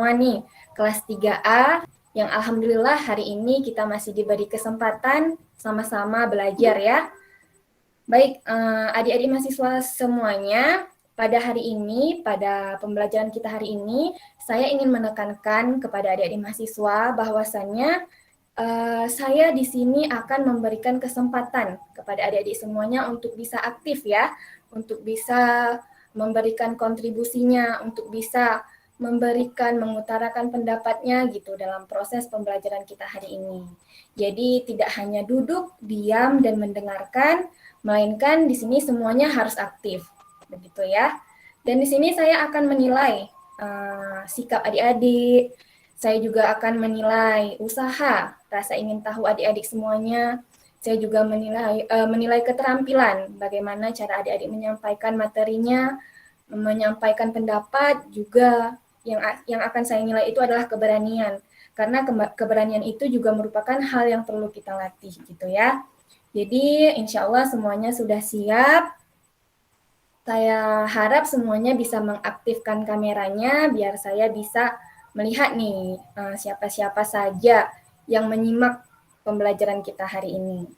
semua nih, kelas 3A, yang alhamdulillah hari ini kita masih diberi kesempatan sama-sama belajar ya. Baik, adik-adik mahasiswa semuanya, pada hari ini, pada pembelajaran kita hari ini, saya ingin menekankan kepada adik-adik mahasiswa bahwasannya saya di sini akan memberikan kesempatan kepada adik-adik semuanya untuk bisa aktif ya, untuk bisa memberikan kontribusinya, untuk bisa memberikan, mengutarakan pendapatnya gitu dalam proses pembelajaran kita hari ini. Jadi tidak hanya duduk, diam, dan mendengarkan, melainkan di sini semuanya harus aktif, begitu ya. Dan di sini saya akan menilai sikap adik-adik, saya juga akan menilai usaha, rasa ingin tahu adik-adik semuanya. Saya juga menilai keterampilan, bagaimana cara adik-adik menyampaikan materinya, menyampaikan pendapat, juga yang akan saya nilai itu adalah keberanian. Karena keberanian itu juga merupakan hal yang perlu kita latih gitu ya. Jadi insya Allah semuanya sudah siap. Saya harap semuanya bisa mengaktifkan kameranya biar saya bisa melihat nih siapa-siapa saja yang menyimak pembelajaran kita hari ini.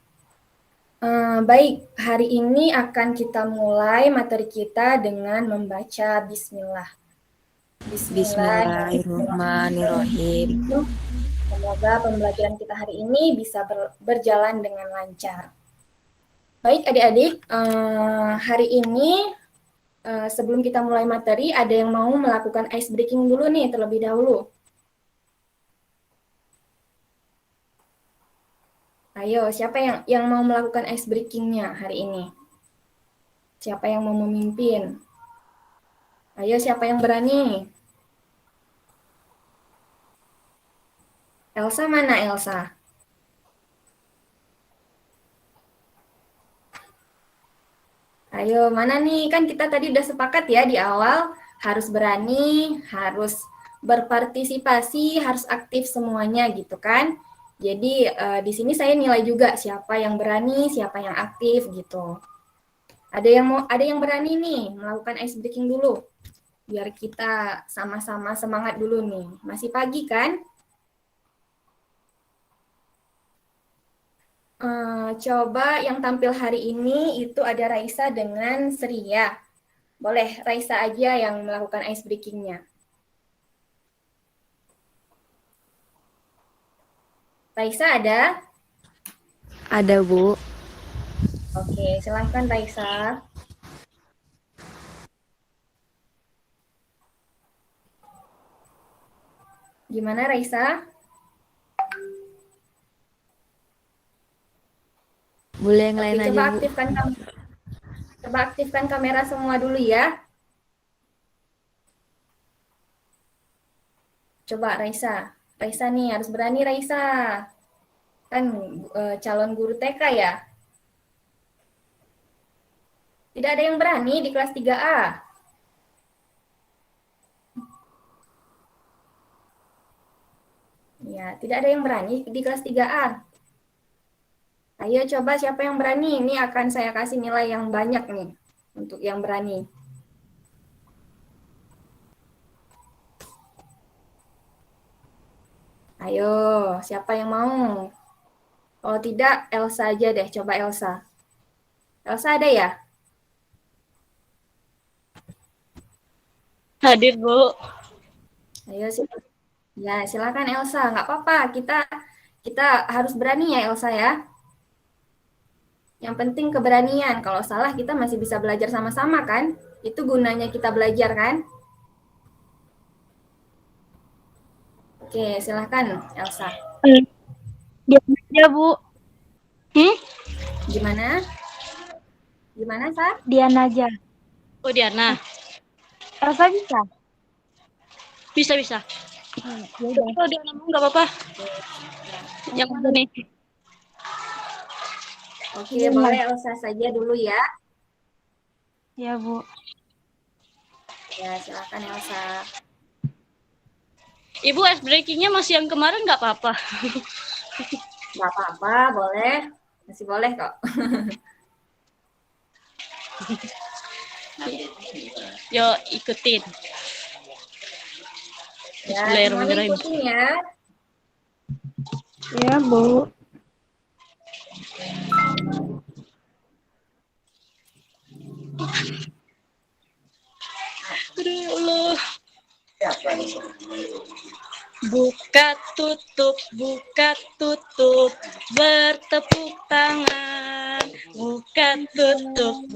Baik, hari ini akan kita mulai materi kita dengan membaca Bismillah. Bismillahirrahmanirrahim. Semoga pembelajaran kita hari ini bisa berjalan dengan lancar. Baik adik-adik, hari ini sebelum kita mulai materi, ada yang mau melakukan ice breaking dulu nih terlebih dahulu. Ayo, siapa yang mau melakukan ice breaking-nya hari ini? Siapa yang mau memimpin? Ayo, siapa yang berani? Elsa mana Elsa? Ayo, mana nih? Kan kita tadi udah sepakat ya di awal, harus berani, harus berpartisipasi, harus aktif semuanya gitu kan. Jadi di sini saya nilai juga siapa yang berani, siapa yang aktif gitu. Ada yang berani nih melakukan ice breaking dulu. Biar kita sama-sama semangat dulu nih. Masih pagi kan? Coba yang tampil hari ini itu ada Raisa dengan Seria. Boleh Raisa aja yang melakukan ice breaking-nya. Raisa ada? Ada, Bu. Oke, silahkan Raisa. Gimana Raisa? Boleh yang Oke, lain aja, Bu. coba aktifkan kamera semua dulu ya. Coba Raisa. Raisa nih harus berani Raisa. Kan calon guru TK ya. Tidak ada yang berani di kelas 3A. Ya, tidak ada yang berani di kelas 3A. Ayo coba siapa yang berani. Ini akan saya kasih nilai yang banyak nih untuk yang berani. Ayo, siapa yang mau? Kalau tidak, Elsa aja deh. Coba Elsa. Elsa ada ya? Hadir, Bu. Ayo silakan. Ya, silakan Elsa. Nggak apa-apa. Kita harus berani ya Elsa ya. Yang penting keberanian. Kalau salah kita masih bisa belajar sama-sama kan? Itu gunanya kita belajar kan? Oke, silakan Elsa. Diam aja, Bu. Gimana? Gimana, Sa? Dian aja. Oh, Diana. Elsa bisa? Bisa. Ya udah. Kalau Diana mau nggak apa-apa. Yang mana nih? Oke, boleh Elsa saja dulu ya. Ya, Bu. Ya, silakan Elsa. Ibu ice breaking-nya masih yang kemarin nggak apa-apa? Nggak apa-apa, boleh. Masih boleh kok. Yo, ikutin. Ya, semuanya Bismillahirrahmanirrahim. ikutin ya. Ya, Bu. Aduh, ya Allah. Buka tutup, bertepuk tangan. Buka tutup,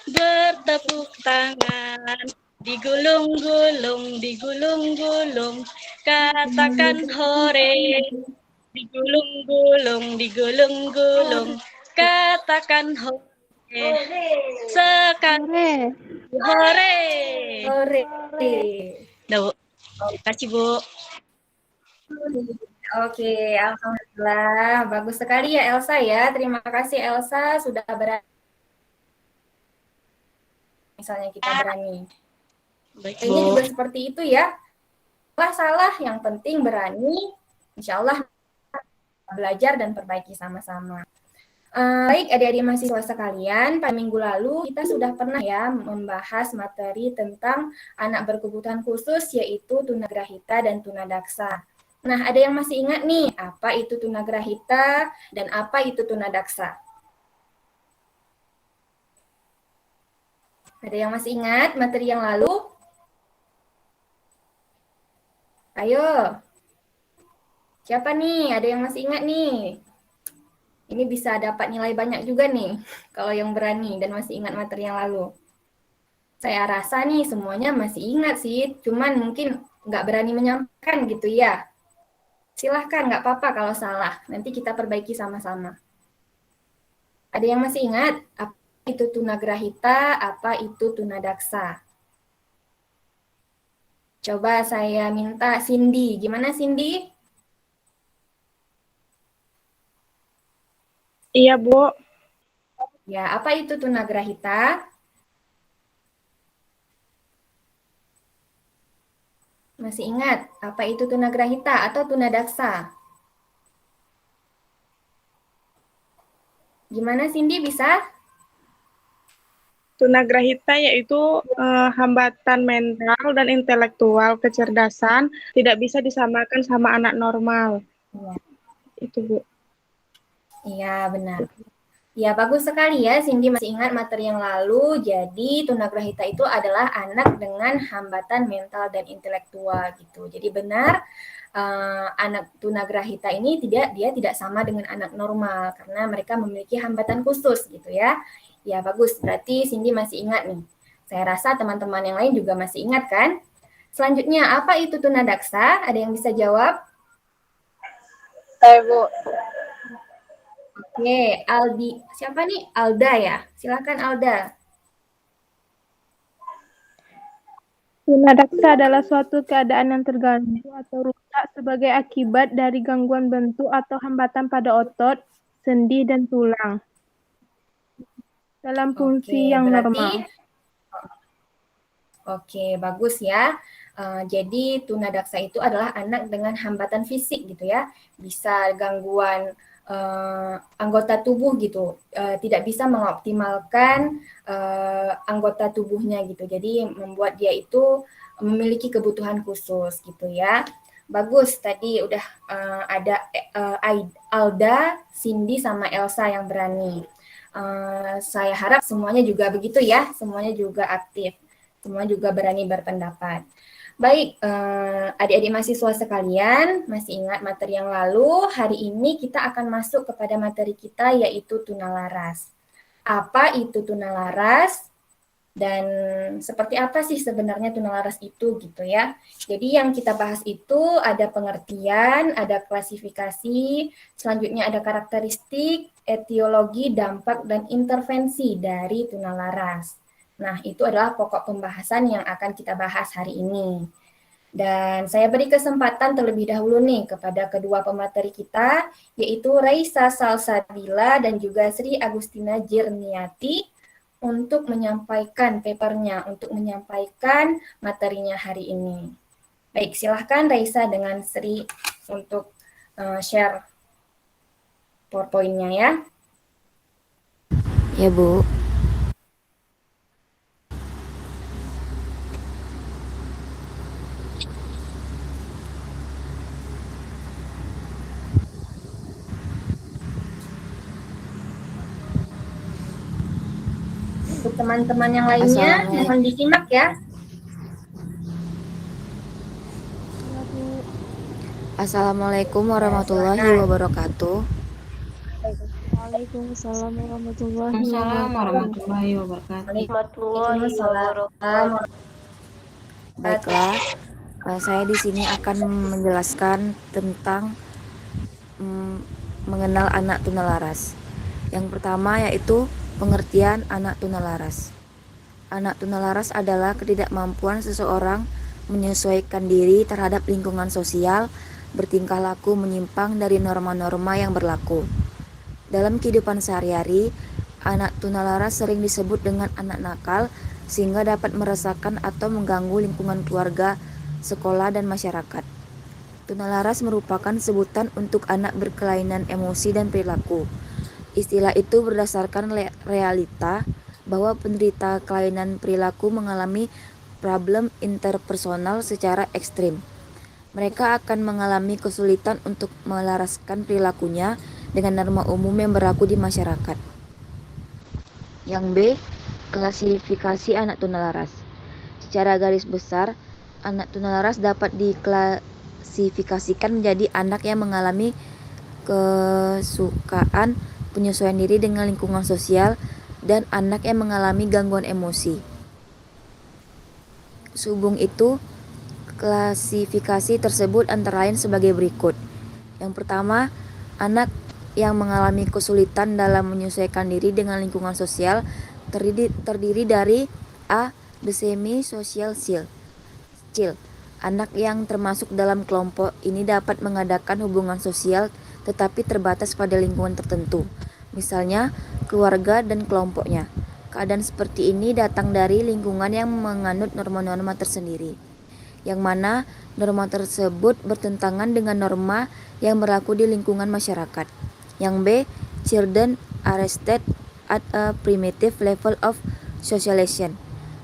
bertepuk tangan. Digulung-gulung, katakan hore. Digulung-gulung, katakan hore. Sekali hore. Sore. Dah, Bu. Terima kasih, Bu. Oke, alhamdulillah. Bagus sekali ya Elsa ya. Terima kasih Elsa sudah berani. Misalnya kita berani. Baik, Ini Bu. juga seperti itu ya. Salah, yang penting berani. Insya Allah belajar dan perbaiki sama-sama. Baik adik-adik mahasiswa sekalian, pada minggu lalu kita sudah pernah ya membahas materi tentang anak berkebutuhan khusus yaitu tunagrahita dan tunadaksa. Nah, ada yang masih ingat nih apa itu tunagrahita dan apa itu tunadaksa? Ada yang masih ingat materi yang lalu? Ayo. Siapa nih? Ada yang masih ingat nih? Ini bisa dapat nilai banyak juga nih, kalau yang berani dan masih ingat materi yang lalu. Saya rasa nih semuanya masih ingat sih, cuman mungkin nggak berani menyampaikan gitu ya. Silahkan, nggak apa-apa kalau salah. Nanti kita perbaiki sama-sama. Ada yang masih ingat apa itu tunagrahita, apa itu tunadaksa? Coba saya minta Cindy. Gimana Cindy? Iya, Bu. Ya, apa itu tunagrahita? Masih ingat apa itu tunagrahita atau tunadaksa? Gimana Cindy bisa? Tunagrahita yaitu hambatan mental dan intelektual kecerdasan tidak bisa disamakan sama anak normal. Iya. Itu, Bu. Iya, benar. Ya, bagus sekali ya Cindy masih ingat materi yang lalu. Jadi, tunagrahita itu adalah anak dengan hambatan mental dan intelektual gitu. Jadi benar anak tunagrahita ini dia tidak sama dengan anak normal karena mereka memiliki hambatan khusus gitu ya. Ya, bagus. Berarti Cindy masih ingat nih. Saya rasa teman-teman yang lain juga masih ingat kan? Selanjutnya, apa itu tunadaksa? Ada yang bisa jawab? Saya, Bu. Oke, Aldi. Siapa nih? Alda ya? Silakan Alda. Tunadaksa adalah suatu keadaan yang terganggu atau rusak sebagai akibat dari gangguan bentuk atau hambatan pada otot, sendi, dan tulang dalam fungsi Oke, yang berarti normal. Oke, bagus ya. Jadi tunadaksa itu adalah anak dengan hambatan fisik gitu ya. Bisa gangguan anggota tubuh gitu. Tidak bisa mengoptimalkan anggota tubuhnya gitu. Jadi membuat dia itu memiliki kebutuhan khusus gitu ya. Bagus, tadi udah ada Alda, Cindy, sama Elsa yang berani. Saya harap semuanya juga begitu ya, semuanya juga aktif. Semua juga berani berpendapat. Baik, adik-adik mahasiswa sekalian, masih ingat materi yang lalu? Hari ini kita akan masuk kepada materi kita yaitu tunalaras. Apa itu tunalaras? Dan seperti apa sih sebenarnya tunalaras itu gitu ya. Jadi yang kita bahas itu ada pengertian, ada klasifikasi, selanjutnya ada karakteristik, etiologi, dampak, dan intervensi dari tunalaras. Nah, itu adalah pokok pembahasan yang akan kita bahas hari ini. Dan saya beri kesempatan terlebih dahulu nih kepada kedua pemateri kita, yaitu Raisa Salsabila dan juga Sri Agustina Jirniati, untuk menyampaikan papernya, untuk menyampaikan materinya hari ini. Baik, silahkan Raisa dengan Sri untuk share PowerPoint-nya ya. Ya, Bu. Teman-teman yang lainnya mohon disimak ya. Assalamualaikum warahmatullahi wabarakatuh. Waalaikumsalam warahmatullahi Assalamualaikum wabarakatuh. warahmatullahi wabarakatuh. Waalaikumsalam. Baiklah, saya di sini akan menjelaskan tentang mengenal anak tunalaras. Yang pertama yaitu pengertian anak tunalaras. Anak tunalaras adalah ketidakmampuan seseorang menyesuaikan diri terhadap lingkungan sosial, bertingkah laku menyimpang dari norma-norma yang berlaku. Dalam kehidupan sehari-hari, anak tunalaras sering disebut dengan anak nakal sehingga dapat meresahkan atau mengganggu lingkungan keluarga, sekolah, dan masyarakat. Tunalaras merupakan sebutan untuk anak berkelainan emosi dan perilaku. Istilah itu berdasarkan realita bahwa penderita kelainan perilaku mengalami problem interpersonal secara ekstrim. Mereka akan mengalami kesulitan untuk melaraskan perilakunya dengan norma umum yang berlaku di masyarakat. Yang B, klasifikasi anak tunalaras. Secara garis besar, anak tunalaras dapat diklasifikasikan menjadi anak yang mengalami kesukaan penyesuaian diri dengan lingkungan sosial dan anak yang mengalami gangguan emosi. Sehubung itu, klasifikasi tersebut antara lain sebagai berikut. Yang pertama, anak yang mengalami kesulitan dalam menyesuaikan diri dengan lingkungan sosial terdiri dari A. The semi-social child. Anak yang termasuk dalam kelompok ini dapat mengadakan hubungan sosial tetapi terbatas pada lingkungan tertentu, misalnya keluarga dan kelompoknya. Keadaan seperti ini datang dari lingkungan yang menganut norma-norma tersendiri, yang mana norma tersebut bertentangan dengan norma yang berlaku di lingkungan masyarakat. Yang B, children are raised at a primitive level of socialization.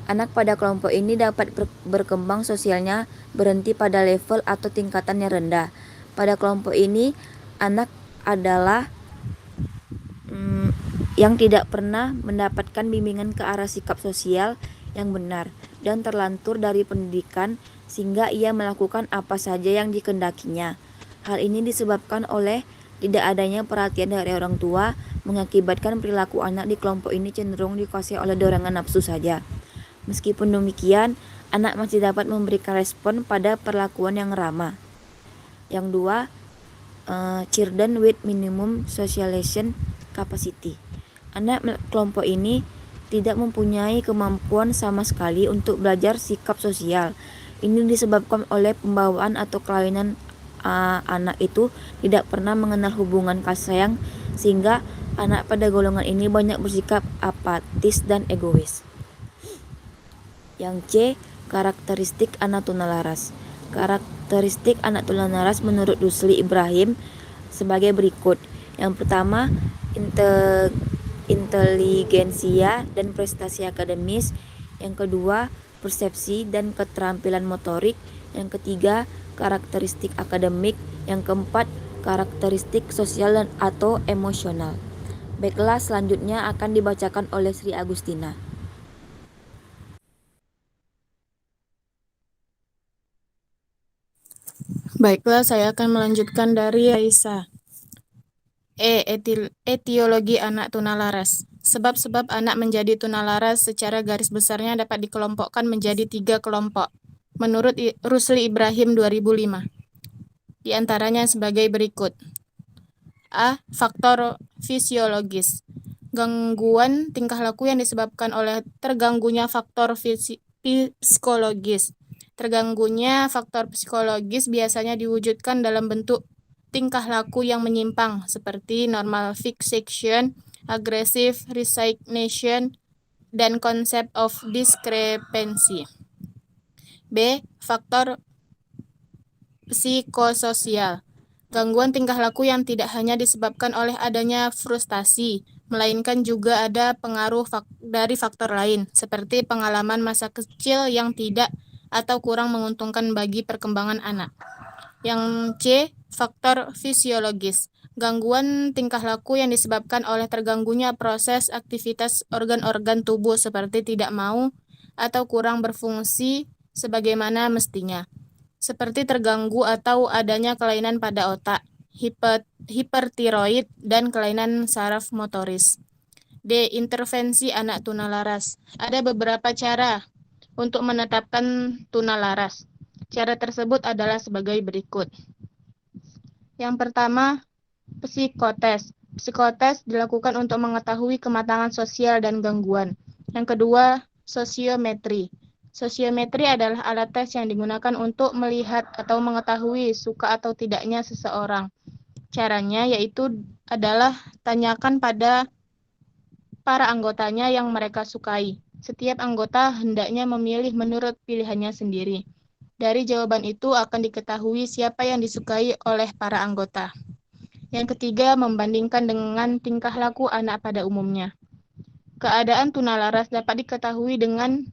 Anak pada kelompok ini dapat berkembang sosialnya berhenti pada level atau tingkatan yang rendah. Pada kelompok ini, anak adalah yang tidak pernah mendapatkan bimbingan ke arah sikap sosial yang benar dan terlantur dari pendidikan sehingga ia melakukan apa saja yang dikehendakinya. Hal ini disebabkan oleh tidak adanya perhatian dari orang tua, mengakibatkan perilaku anak di kelompok ini cenderung dikuasai oleh dorongan nafsu saja. Meskipun demikian, anak masih dapat memberikan respon pada perlakuan yang ramah. Yang dua, children with minimum socialization capacity. Anak kelompok ini tidak mempunyai kemampuan sama sekali untuk belajar sikap sosial. Ini disebabkan oleh pembawaan atau kelainan anak itu tidak pernah mengenal hubungan kasih sayang, sehingga anak pada golongan ini banyak bersikap apatis dan egois. Yang C, karakteristik anak tunalaras. Karakteristik anak tunalaras menurut Rusli Ibrahim sebagai berikut. Yang pertama, inteligensia dan prestasi akademis. Yang kedua, persepsi dan keterampilan motorik. Yang ketiga, karakteristik akademik. Yang keempat, karakteristik sosial dan atau emosional. Baiklah, selanjutnya akan dibacakan oleh Sri Agustina. Baiklah, saya akan melanjutkan dari Aisyah. Etiologi anak tunalaras. Sebab-sebab anak menjadi tunalaras secara garis besarnya dapat dikelompokkan menjadi 3 kelompok. Menurut Rusli Ibrahim 2005. Di antaranya sebagai berikut. A. Faktor fisiologis. Gangguan tingkah laku yang disebabkan oleh terganggunya faktor psikologis. Terganggunya faktor psikologis biasanya diwujudkan dalam bentuk tingkah laku yang menyimpang seperti normal fixation, aggressive resignation, dan concept of discrepancy. B. Faktor psikososial. Gangguan tingkah laku yang tidak hanya disebabkan oleh adanya frustasi, melainkan juga ada pengaruh dari faktor lain, seperti pengalaman masa kecil yang tidak atau kurang menguntungkan bagi perkembangan anak. Yang C, faktor fisiologis. Gangguan tingkah laku yang disebabkan oleh terganggunya proses aktivitas organ-organ tubuh seperti tidak mau atau kurang berfungsi sebagaimana mestinya, seperti terganggu atau adanya kelainan pada otak, hipertiroid, dan kelainan saraf motoris. D. Intervensi anak tunalaras. Ada beberapa cara untuk menetapkan tunalaras. Cara tersebut adalah sebagai berikut. Yang pertama, psikotes. Psikotes dilakukan untuk mengetahui kematangan sosial dan gangguan. Yang kedua, sosiometri. Sosiometri adalah alat tes yang digunakan untuk melihat atau mengetahui suka atau tidaknya seseorang. Caranya yaitu adalah tanyakan pada para anggotanya yang mereka sukai. Setiap anggota hendaknya memilih menurut pilihannya sendiri. Dari jawaban itu akan diketahui siapa yang disukai oleh para anggota. Yang ketiga, membandingkan dengan tingkah laku anak pada umumnya. Keadaan tunalaras dapat diketahui dengan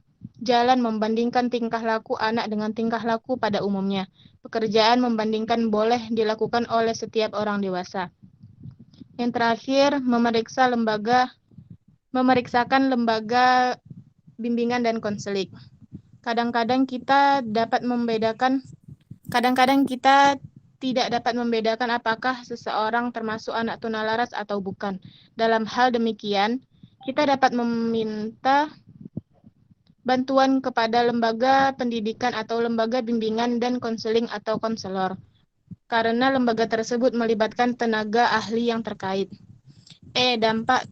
jalan membandingkan tingkah laku anak dengan tingkah laku pada umumnya. Pekerjaan membandingkan boleh dilakukan oleh setiap orang dewasa. Yang terakhir, memeriksakan lembaga bimbingan dan konseling. Kadang-kadang kita tidak dapat membedakan apakah seseorang termasuk anak tunalaras atau bukan. Dalam hal demikian, kita dapat meminta bantuan kepada lembaga pendidikan atau lembaga bimbingan dan konseling atau konselor, karena lembaga tersebut melibatkan tenaga ahli yang terkait. Dampak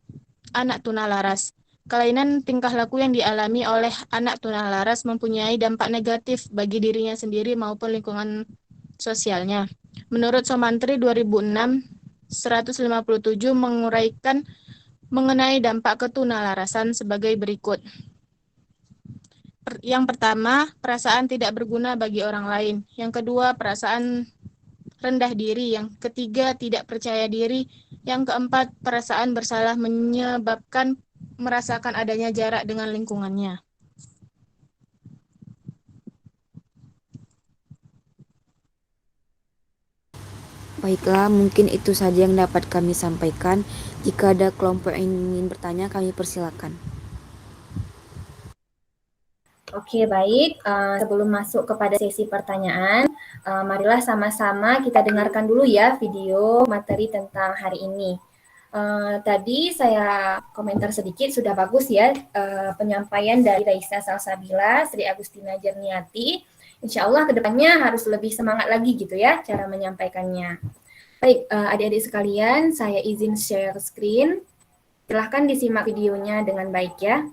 anak tunalaras. Kelainan tingkah laku yang dialami oleh anak tunalaras mempunyai dampak negatif bagi dirinya sendiri maupun lingkungan sosialnya. Menurut Somantri 2006, 157 menguraikan mengenai dampak ketunalarasan sebagai berikut. Yang pertama, perasaan tidak berguna bagi orang lain. Yang kedua, perasaan rendah diri. Yang ketiga, tidak percaya diri. Yang keempat, perasaan bersalah menyebabkan merasakan adanya jarak dengan lingkungannya. Baiklah, mungkin itu saja yang dapat kami sampaikan. Jika ada kelompok yang ingin bertanya, kami persilakan. Oke, baik. Sebelum masuk kepada sesi pertanyaan, marilah sama-sama kita dengarkan dulu ya video materi tentang hari ini. Tadi saya komentar sedikit, sudah bagus ya penyampaian dari Raisa Salsabila, Sri Agustina Jerniati. Insya Allah kedepannya harus lebih semangat lagi gitu ya cara menyampaikannya. Baik, adik-adik sekalian, saya izin share screen. Silahkan disimak videonya dengan baik ya.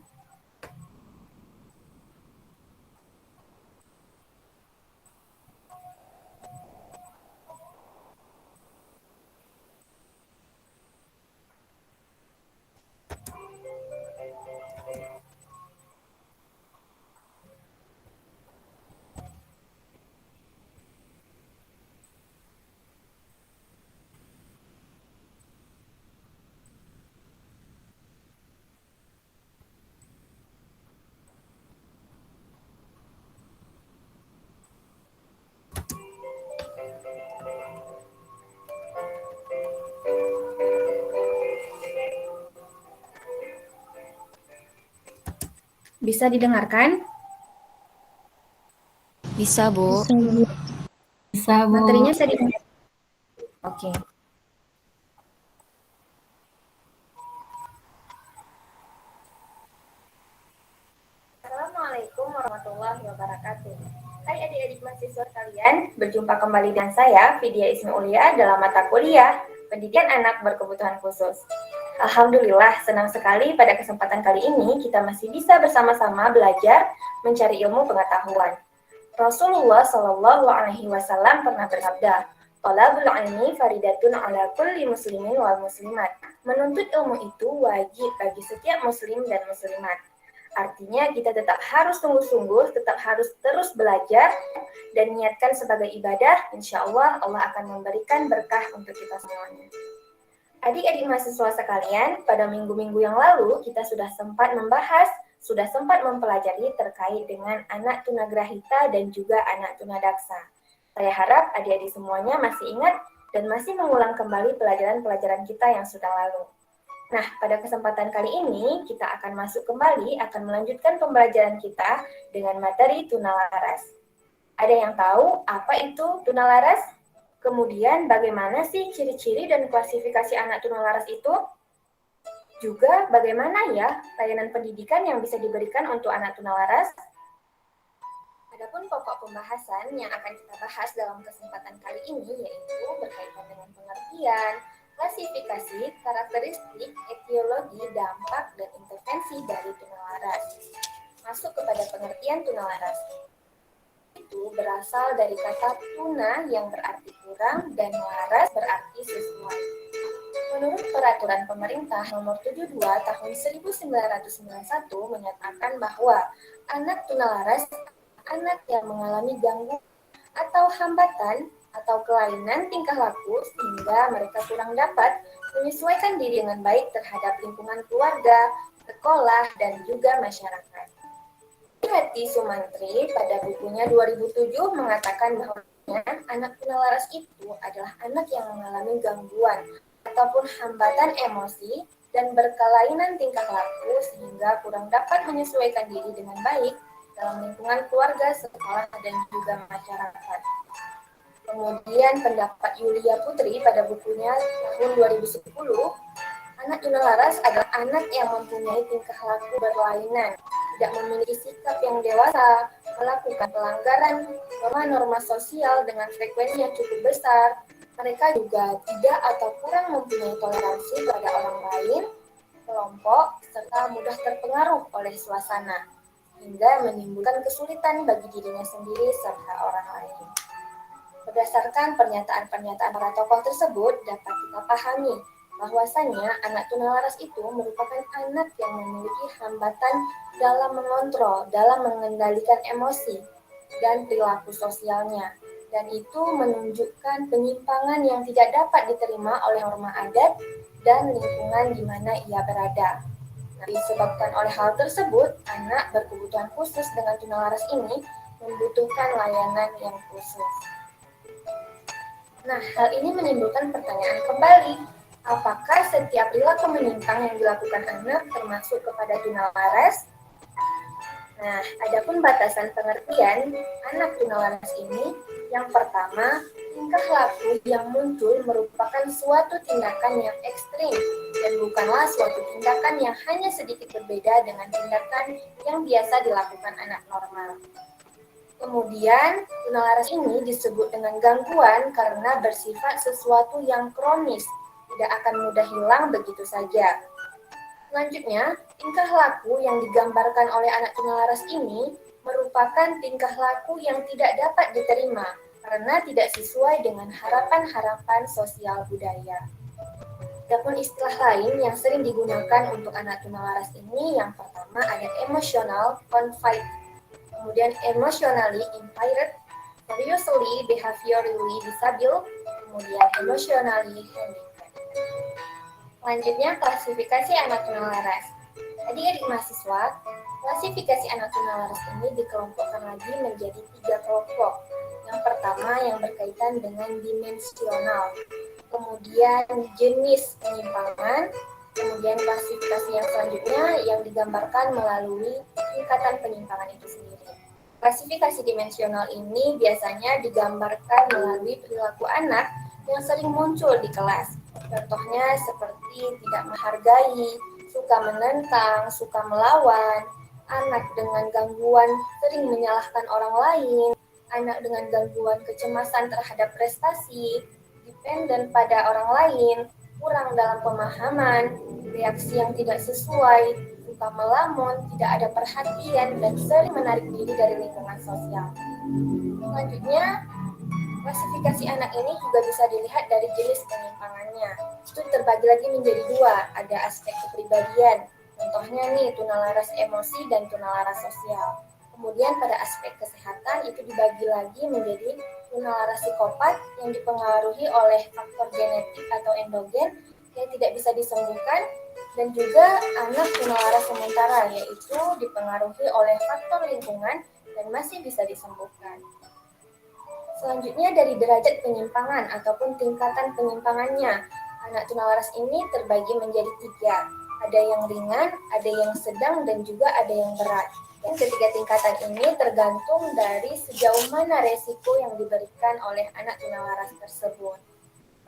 Bisa didengarkan? Bisa, Bu. Bisa, Bu. Materinya saya didengar. Oke. Assalamualaikum warahmatullahi wabarakatuh. Hai adik-adik mahasiswa sekalian, berjumpa kembali dengan saya, Vidya Ismi Ulia, dalam mata kuliah Pendidikan Anak Berkebutuhan Khusus. Alhamdulillah, senang sekali pada kesempatan kali ini kita masih bisa bersama-sama belajar mencari ilmu pengetahuan. Rasulullah Shallallahu Alaihi Wasallam pernah bersabda, "Thalabul ilmi faridatun ala kulli muslimin wal muslimat." Menuntut ilmu itu wajib bagi setiap muslim dan muslimat. Artinya kita tetap harus sungguh-sungguh, tetap harus terus belajar dan niatkan sebagai ibadah. Insya Allah Allah akan memberikan berkah untuk kita semuanya. Adik-adik mahasiswa sekalian, pada minggu-minggu yang lalu kita sudah sempat mempelajari terkait dengan anak tunagrahita dan juga anak tunadaksa. Saya harap adik-adik semuanya masih ingat dan masih mengulang kembali pelajaran-pelajaran kita yang sudah lalu. Nah, pada kesempatan kali ini kita akan masuk kembali, akan melanjutkan pembelajaran kita dengan materi tunalaras. Ada yang tahu apa itu tunalaras? Kemudian bagaimana sih ciri-ciri dan klasifikasi anak tunalaras itu? Juga bagaimana ya layanan pendidikan yang bisa diberikan untuk anak tunalaras? Adapun pokok pembahasan yang akan kita bahas dalam kesempatan kali ini yaitu berkaitan dengan pengertian, klasifikasi, karakteristik, etiologi, dampak, dan intervensi dari tunalaras. Masuk kepada pengertian tunalaras. Itu berasal dari kata tuna yang berarti kurang dan laras berarti sesuai. Menurut peraturan pemerintah nomor 72 tahun 1991 menyatakan bahwa anak tunalaras anak yang mengalami gangguan atau hambatan atau kelainan tingkah laku sehingga mereka kurang dapat menyesuaikan diri dengan baik terhadap lingkungan keluarga, sekolah, dan juga masyarakat. Hati Sumantri pada bukunya 2007 mengatakan bahwa anak tunalaras itu adalah anak yang mengalami gangguan ataupun hambatan emosi dan berkelainan tingkah laku sehingga kurang dapat menyesuaikan diri dengan baik dalam lingkungan keluarga, sekolah, dan juga masyarakat. Kemudian pendapat Yulia Putri pada bukunya tahun 2010, anak tunalaras adalah anak yang mempunyai tingkah laku berlainan, tidak memiliki sikap yang dewasa, melakukan pelanggaran norma-norma sosial dengan frekuensi yang cukup besar. Mereka juga tidak atau kurang mempunyai toleransi pada orang lain, kelompok, serta mudah terpengaruh oleh suasana, hingga menimbulkan kesulitan bagi dirinya sendiri serta orang lain. Berdasarkan pernyataan-pernyataan para tokoh tersebut, dapat kita pahami bahwasanya anak tunalaras itu merupakan anak yang memiliki hambatan dalam mengontrol, dalam mengendalikan emosi dan perilaku sosialnya. Dan itu menunjukkan penyimpangan yang tidak dapat diterima oleh norma adat dan lingkungan di mana ia berada. Nah, disebabkan oleh hal tersebut, anak berkebutuhan khusus dengan tunalaras ini membutuhkan layanan yang khusus. Nah, hal ini menimbulkan pertanyaan kembali. Apakah setiap perilaku menyimpang yang dilakukan anak termasuk kepada tunalaras? Nah, adapun batasan pengertian anak tunalaras ini, yang pertama, tingkah laku yang muncul merupakan suatu tindakan yang ekstrim dan bukanlah suatu tindakan yang hanya sedikit berbeda dengan tindakan yang biasa dilakukan anak normal. Kemudian, tunalaras ini disebut dengan gangguan karena bersifat sesuatu yang kronis, tidak akan mudah hilang begitu saja. Selanjutnya, tingkah laku yang digambarkan oleh anak tunalaras ini merupakan tingkah laku yang tidak dapat diterima karena tidak sesuai dengan harapan-harapan sosial budaya. Adapun istilah lain yang sering digunakan untuk anak tunalaras ini, yang pertama ada emotional conflict, kemudian emotionally impaired, seriously behaviorally disable, kemudian emotionally handicapped. Selanjutnya, klasifikasi anak tunalaras. Adik-adik mahasiswa, klasifikasi anak tunalaras ini dikelompokkan lagi menjadi 3 kelompok. Yang pertama yang berkaitan dengan dimensional, kemudian jenis penyimpangan, kemudian klasifikasi yang selanjutnya yang digambarkan melalui tingkatan penyimpangan itu sendiri. Klasifikasi dimensional ini biasanya digambarkan melalui perilaku anak yang sering muncul di kelas. Contohnya seperti tidak menghargai, suka menentang, suka melawan, anak dengan gangguan sering menyalahkan orang lain, anak dengan gangguan kecemasan terhadap prestasi, dependen pada orang lain, kurang dalam pemahaman, reaksi yang tidak sesuai, suka melamun, tidak ada perhatian, dan sering menarik diri dari lingkungan sosial. Selanjutnya, klasifikasi anak ini juga bisa dilihat dari jenis penyimpangannya. Itu terbagi lagi menjadi 2, ada aspek kepribadian. Contohnya nih, tunalaras emosi dan tunalaras sosial. Kemudian pada aspek kesehatan itu dibagi lagi menjadi tunalaras psikopat yang dipengaruhi oleh faktor genetik atau endogen yang tidak bisa disembuhkan, dan juga anak tunalaras sementara yaitu dipengaruhi oleh faktor lingkungan dan masih bisa disembuhkan. Selanjutnya dari derajat penyimpangan ataupun tingkatan penyimpangannya. Anak tunalaras ini terbagi menjadi 3. Ada yang ringan, ada yang sedang, dan juga ada yang berat. Dan ketiga tingkatan ini tergantung dari sejauh mana resiko yang diberikan oleh anak tunalaras tersebut.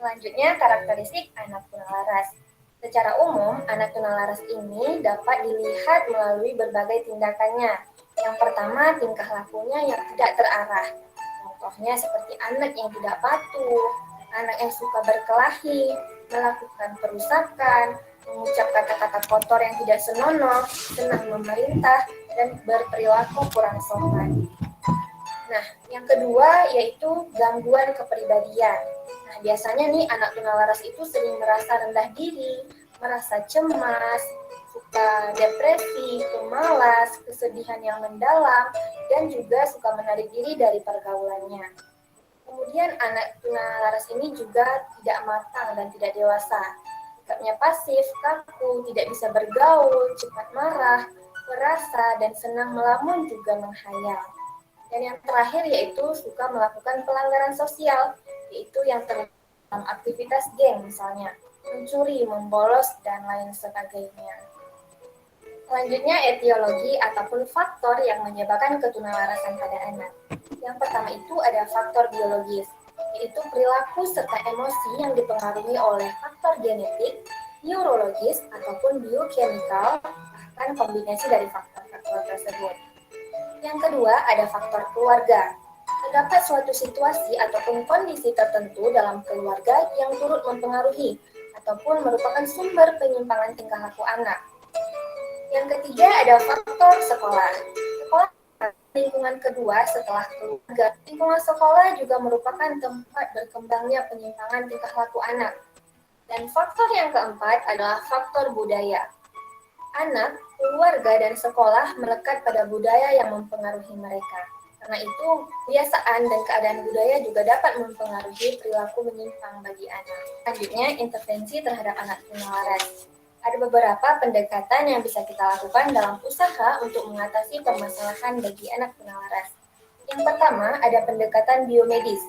Selanjutnya karakteristik anak tunalaras. Secara umum, anak tunalaras ini dapat dilihat melalui berbagai tindakannya. Yang pertama, tingkah lakunya yang tidak terarah. Contohnya seperti anak yang tidak patuh, anak yang suka berkelahi, melakukan perusakan, mengucap kata-kata kotor yang tidak senonoh, senang memerintah, dan berperilaku kurang sopan. Nah, yang kedua yaitu gangguan kepribadian. Nah, biasanya nih anak tunalaras itu sering merasa rendah diri, merasa cemas, suka depresi, pemalas, kesedihan yang mendalam, dan juga suka menarik diri dari pergaulannya. Kemudian anak tunalaras ini juga tidak matang dan tidak dewasa. Sikapnya pasif, kaku, tidak bisa bergaul, cepat marah, perasa, dan senang melamun juga menghayal. Dan yang terakhir yaitu suka melakukan pelanggaran sosial, yaitu yang terlibat dalam aktivitas geng misalnya, mencuri, membolos, dan lain sebagainya. Selanjutnya etiologi ataupun faktor yang menyebabkan ketunalarasan pada anak. Yang pertama itu ada faktor biologis, yaitu perilaku serta emosi yang dipengaruhi oleh faktor genetik, neurologis, ataupun biokimikal, bahkan kombinasi dari faktor-faktor tersebut. Yang kedua ada faktor keluarga. Terdapat suatu situasi ataupun kondisi tertentu dalam keluarga yang turut mempengaruhi ataupun merupakan sumber penyimpangan tingkah laku anak. Yang ketiga ada faktor sekolah. Sekolah lingkungan kedua setelah keluarga. Lingkungan sekolah juga merupakan tempat berkembangnya penyimpangan tingkah laku anak. Dan faktor yang keempat adalah faktor budaya. Anak, keluarga, dan sekolah melekat pada budaya yang mempengaruhi mereka. Karena itu, kebiasaan dan keadaan budaya juga dapat mempengaruhi perilaku menyimpang bagi anak. Selanjutnya, intervensi terhadap anak tunalaras. Ada beberapa pendekatan yang bisa kita lakukan dalam usaha untuk mengatasi permasalahan bagi anak tunalaras. Yang pertama, ada pendekatan biomedis.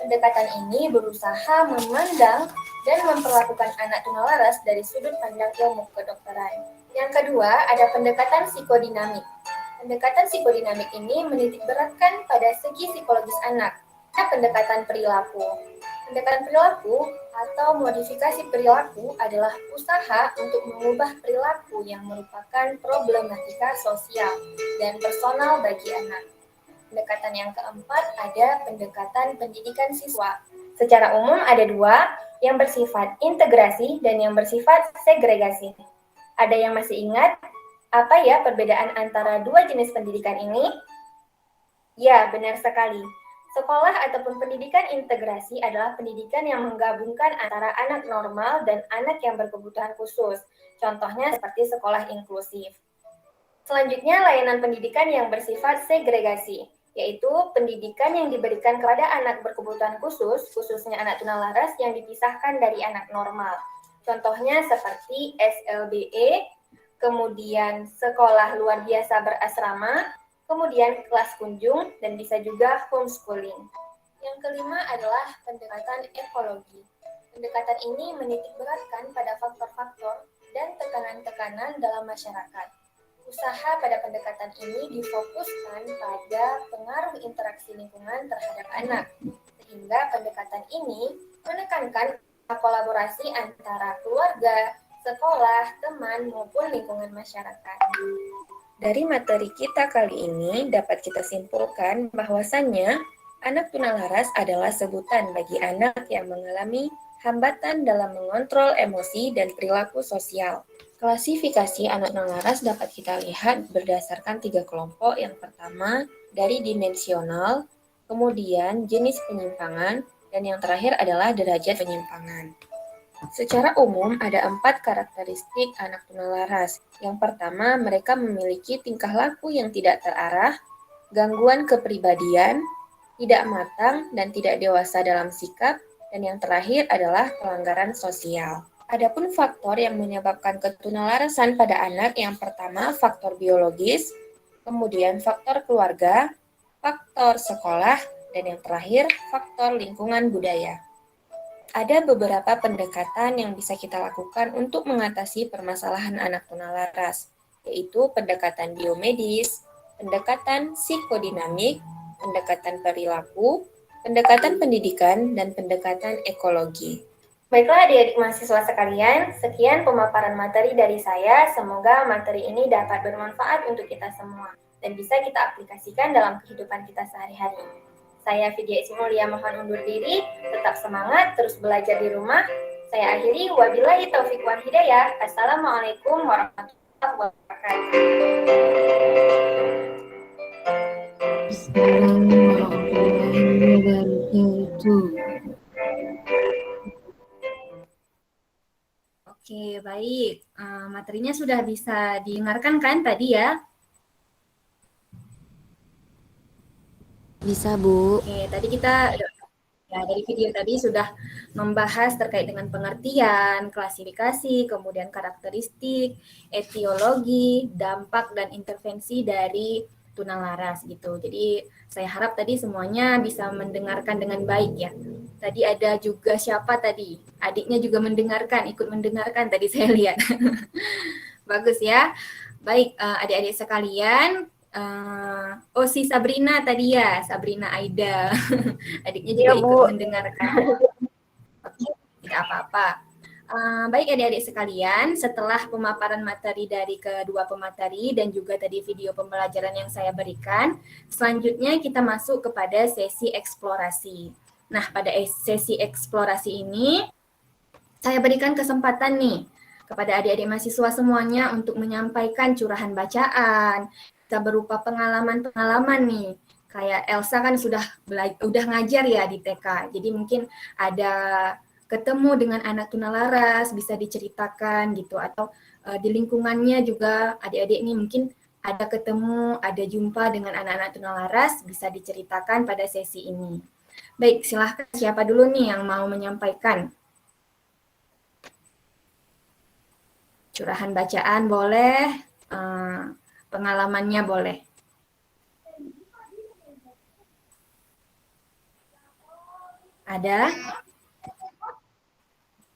Pendekatan ini berusaha memandang dan memperlakukan anak tunalaras dari sudut pandang ilmu kedokteran. Yang kedua, ada pendekatan psikodinamik. Pendekatan psikodinamik ini menitik beratkan pada segi psikologis anak. Ada pendekatan perilaku. Pendekatan perilaku atau modifikasi perilaku adalah usaha untuk mengubah perilaku yang merupakan problematika sosial dan personal bagi anak. Pendekatan yang keempat ada pendekatan pendidikan siswa. Secara umum ada 2, yang bersifat integrasi dan yang bersifat segregasi. Ada yang masih ingat apa ya perbedaan antara 2 jenis pendidikan ini? Ya, benar sekali. Sekolah ataupun pendidikan integrasi adalah pendidikan yang menggabungkan antara anak normal dan anak yang berkebutuhan khusus. Contohnya seperti sekolah inklusif. Selanjutnya, layanan pendidikan yang bersifat segregasi, yaitu pendidikan yang diberikan kepada anak berkebutuhan khusus, khususnya anak tunalaras yang dipisahkan dari anak normal. Contohnya seperti SLBE, kemudian sekolah luar biasa berasrama, kemudian kelas kunjung, dan bisa juga homeschooling. Yang kelima adalah pendekatan ekologi. Pendekatan ini menitik beratkan pada faktor-faktor dan tekanan-tekanan dalam masyarakat. Usaha pada pendekatan ini difokuskan pada pengaruh interaksi lingkungan terhadap anak, sehingga pendekatan ini menekankan kolaborasi antara keluarga, sekolah, teman, maupun lingkungan masyarakat. Dari materi kita kali ini dapat kita simpulkan bahwasannya anak tunalaras adalah sebutan bagi anak yang mengalami hambatan dalam mengontrol emosi dan perilaku sosial. Klasifikasi anak tunalaras dapat kita lihat berdasarkan 3 kelompok. Yang pertama dari dimensional, kemudian jenis penyimpangan, dan yang terakhir adalah derajat penyimpangan. Secara umum, ada 4 karakteristik anak tunalaras. Yang pertama, mereka memiliki tingkah laku yang tidak terarah, gangguan kepribadian, tidak matang dan tidak dewasa dalam sikap, dan yang terakhir adalah pelanggaran sosial. Adapun faktor yang menyebabkan ketunalarasan pada anak, yang pertama faktor biologis, kemudian faktor keluarga, faktor sekolah, Dan yang terakhir, faktor lingkungan budaya. Ada beberapa pendekatan yang bisa kita lakukan untuk mengatasi permasalahan anak tunalaras, yaitu pendekatan biomedis, pendekatan psikodinamik, pendekatan perilaku, pendekatan pendidikan, dan pendekatan ekologi. Baiklah adik-adik mahasiswa sekalian, sekian pemaparan materi dari saya. Semoga materi ini dapat bermanfaat untuk kita semua dan bisa kita aplikasikan dalam kehidupan kita sehari-hari. Saya Vidya Ismulia mohon undur diri, tetap semangat, terus belajar di rumah. Saya akhiri, wabillahi taufiq wal hidayah. Assalamualaikum warahmatullahi wabarakatuh. Assalamualaikum warahmatullahi wabarakatuh. Oke, baik. Materinya sudah bisa didengarkan kan tadi ya? Bisa, Bu. Oke, tadi kita ya, dari video tadi sudah membahas terkait dengan pengertian, klasifikasi, kemudian karakteristik, etiologi, dampak, dan intervensi dari tunalaras gitu. Jadi saya harap tadi semuanya bisa mendengarkan dengan baik ya. Tadi ada juga siapa tadi? Adiknya juga mendengarkan, ikut mendengarkan tadi saya lihat. Bagus ya. Baik, adik-adik sekalian. Si Sabrina tadi ya, Sabrina Aida. Adiknya juga ikut mendengarkan. Oke, tidak apa-apa. Baik adik-adik sekalian, setelah pemaparan materi dari kedua pemateri dan juga tadi video pembelajaran yang saya berikan, selanjutnya kita masuk kepada sesi eksplorasi. Nah, pada sesi eksplorasi ini, saya berikan kesempatan nih kepada adik-adik mahasiswa semuanya untuk menyampaikan curahan bacaan, bisa berupa pengalaman-pengalaman nih. Kayak Elsa kan udah ngajar ya di TK, jadi mungkin ada ketemu dengan anak tunalaras, bisa diceritakan gitu, atau di lingkungannya juga adik-adik ini mungkin ada ketemu, ada jumpa dengan anak-anak tunalaras, bisa diceritakan pada sesi ini. Baik, silahkan siapa dulu nih yang mau menyampaikan? Curahan bacaan boleh, pengalamannya boleh. Ada?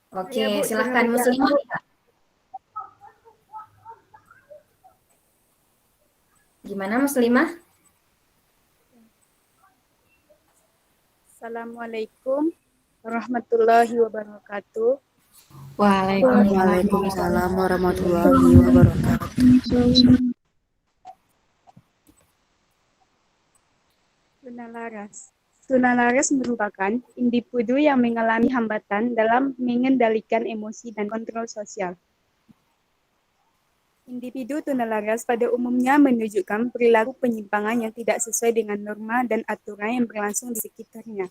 Oke, ya, Bu, silahkan Muslimah. Gimana Muslimah? Assalamualaikum warahmatullahi wabarakatuh. Waalaikumsalam warahmatullahi wabarakatuh. Tunalaras. Tunalaras merupakan individu yang mengalami hambatan dalam mengendalikan emosi dan kontrol sosial. Individu tunalaras pada umumnya menunjukkan perilaku penyimpangan yang tidak sesuai dengan norma dan aturan yang berlangsung di sekitarnya.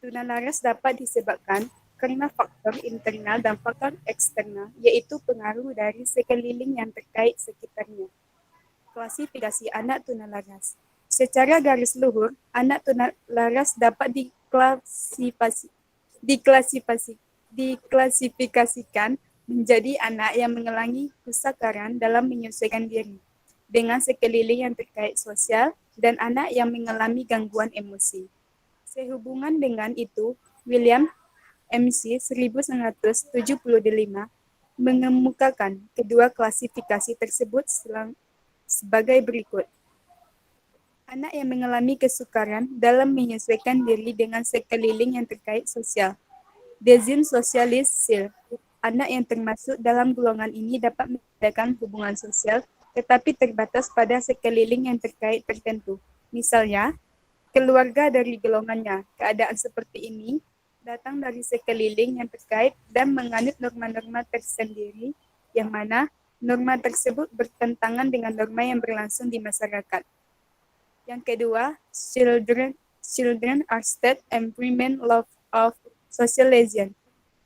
Tunalaras dapat disebabkan karena faktor internal dan faktor eksternal, yaitu pengaruh dari sekeliling yang terkait sekitarnya. Klasifikasi anak tunalaras. Secara garis luhur, anak tunalaras dapat diklasifikasikan menjadi anak yang mengalami kesukaran dalam menyesuaikan diri dengan sekeliling yang terkait sosial dan anak yang mengalami gangguan emosi. Sehubungan dengan itu, William MC 1975 mengemukakan kedua klasifikasi tersebut sebagai berikut. Anak yang mengalami kesukaran dalam menyesuaikan diri dengan sekeliling yang terkait sosial. Dezin sosialis sil. Anak yang termasuk dalam golongan ini dapat mengadakan hubungan sosial, tetapi terbatas pada sekeliling yang terkait tertentu. Misalnya, keluarga dari golongannya. Keadaan seperti ini datang dari sekeliling yang terkait dan menganut norma-norma tersendiri, yang mana norma tersebut bertentangan dengan norma yang berlangsung di masyarakat. Yang kedua, children are state environment of socialization.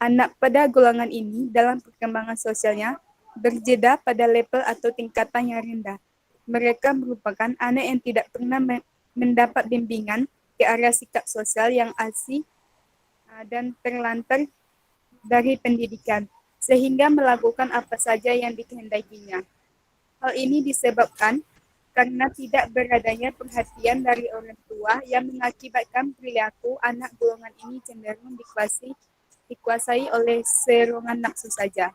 Anak pada golongan ini dalam perkembangan sosialnya berjeda pada level atau tingkatan yang rendah. Mereka merupakan anak yang tidak pernah mendapat bimbingan ke arah sikap sosial yang asli dan terlantar dari pendidikan, sehingga melakukan apa saja yang dikehendakinya. Hal ini disebabkan karena tidak beradanya perhatian dari orang tua yang mengakibatkan perilaku anak golongan ini cenderung dikuasai oleh serongan nafsu saja.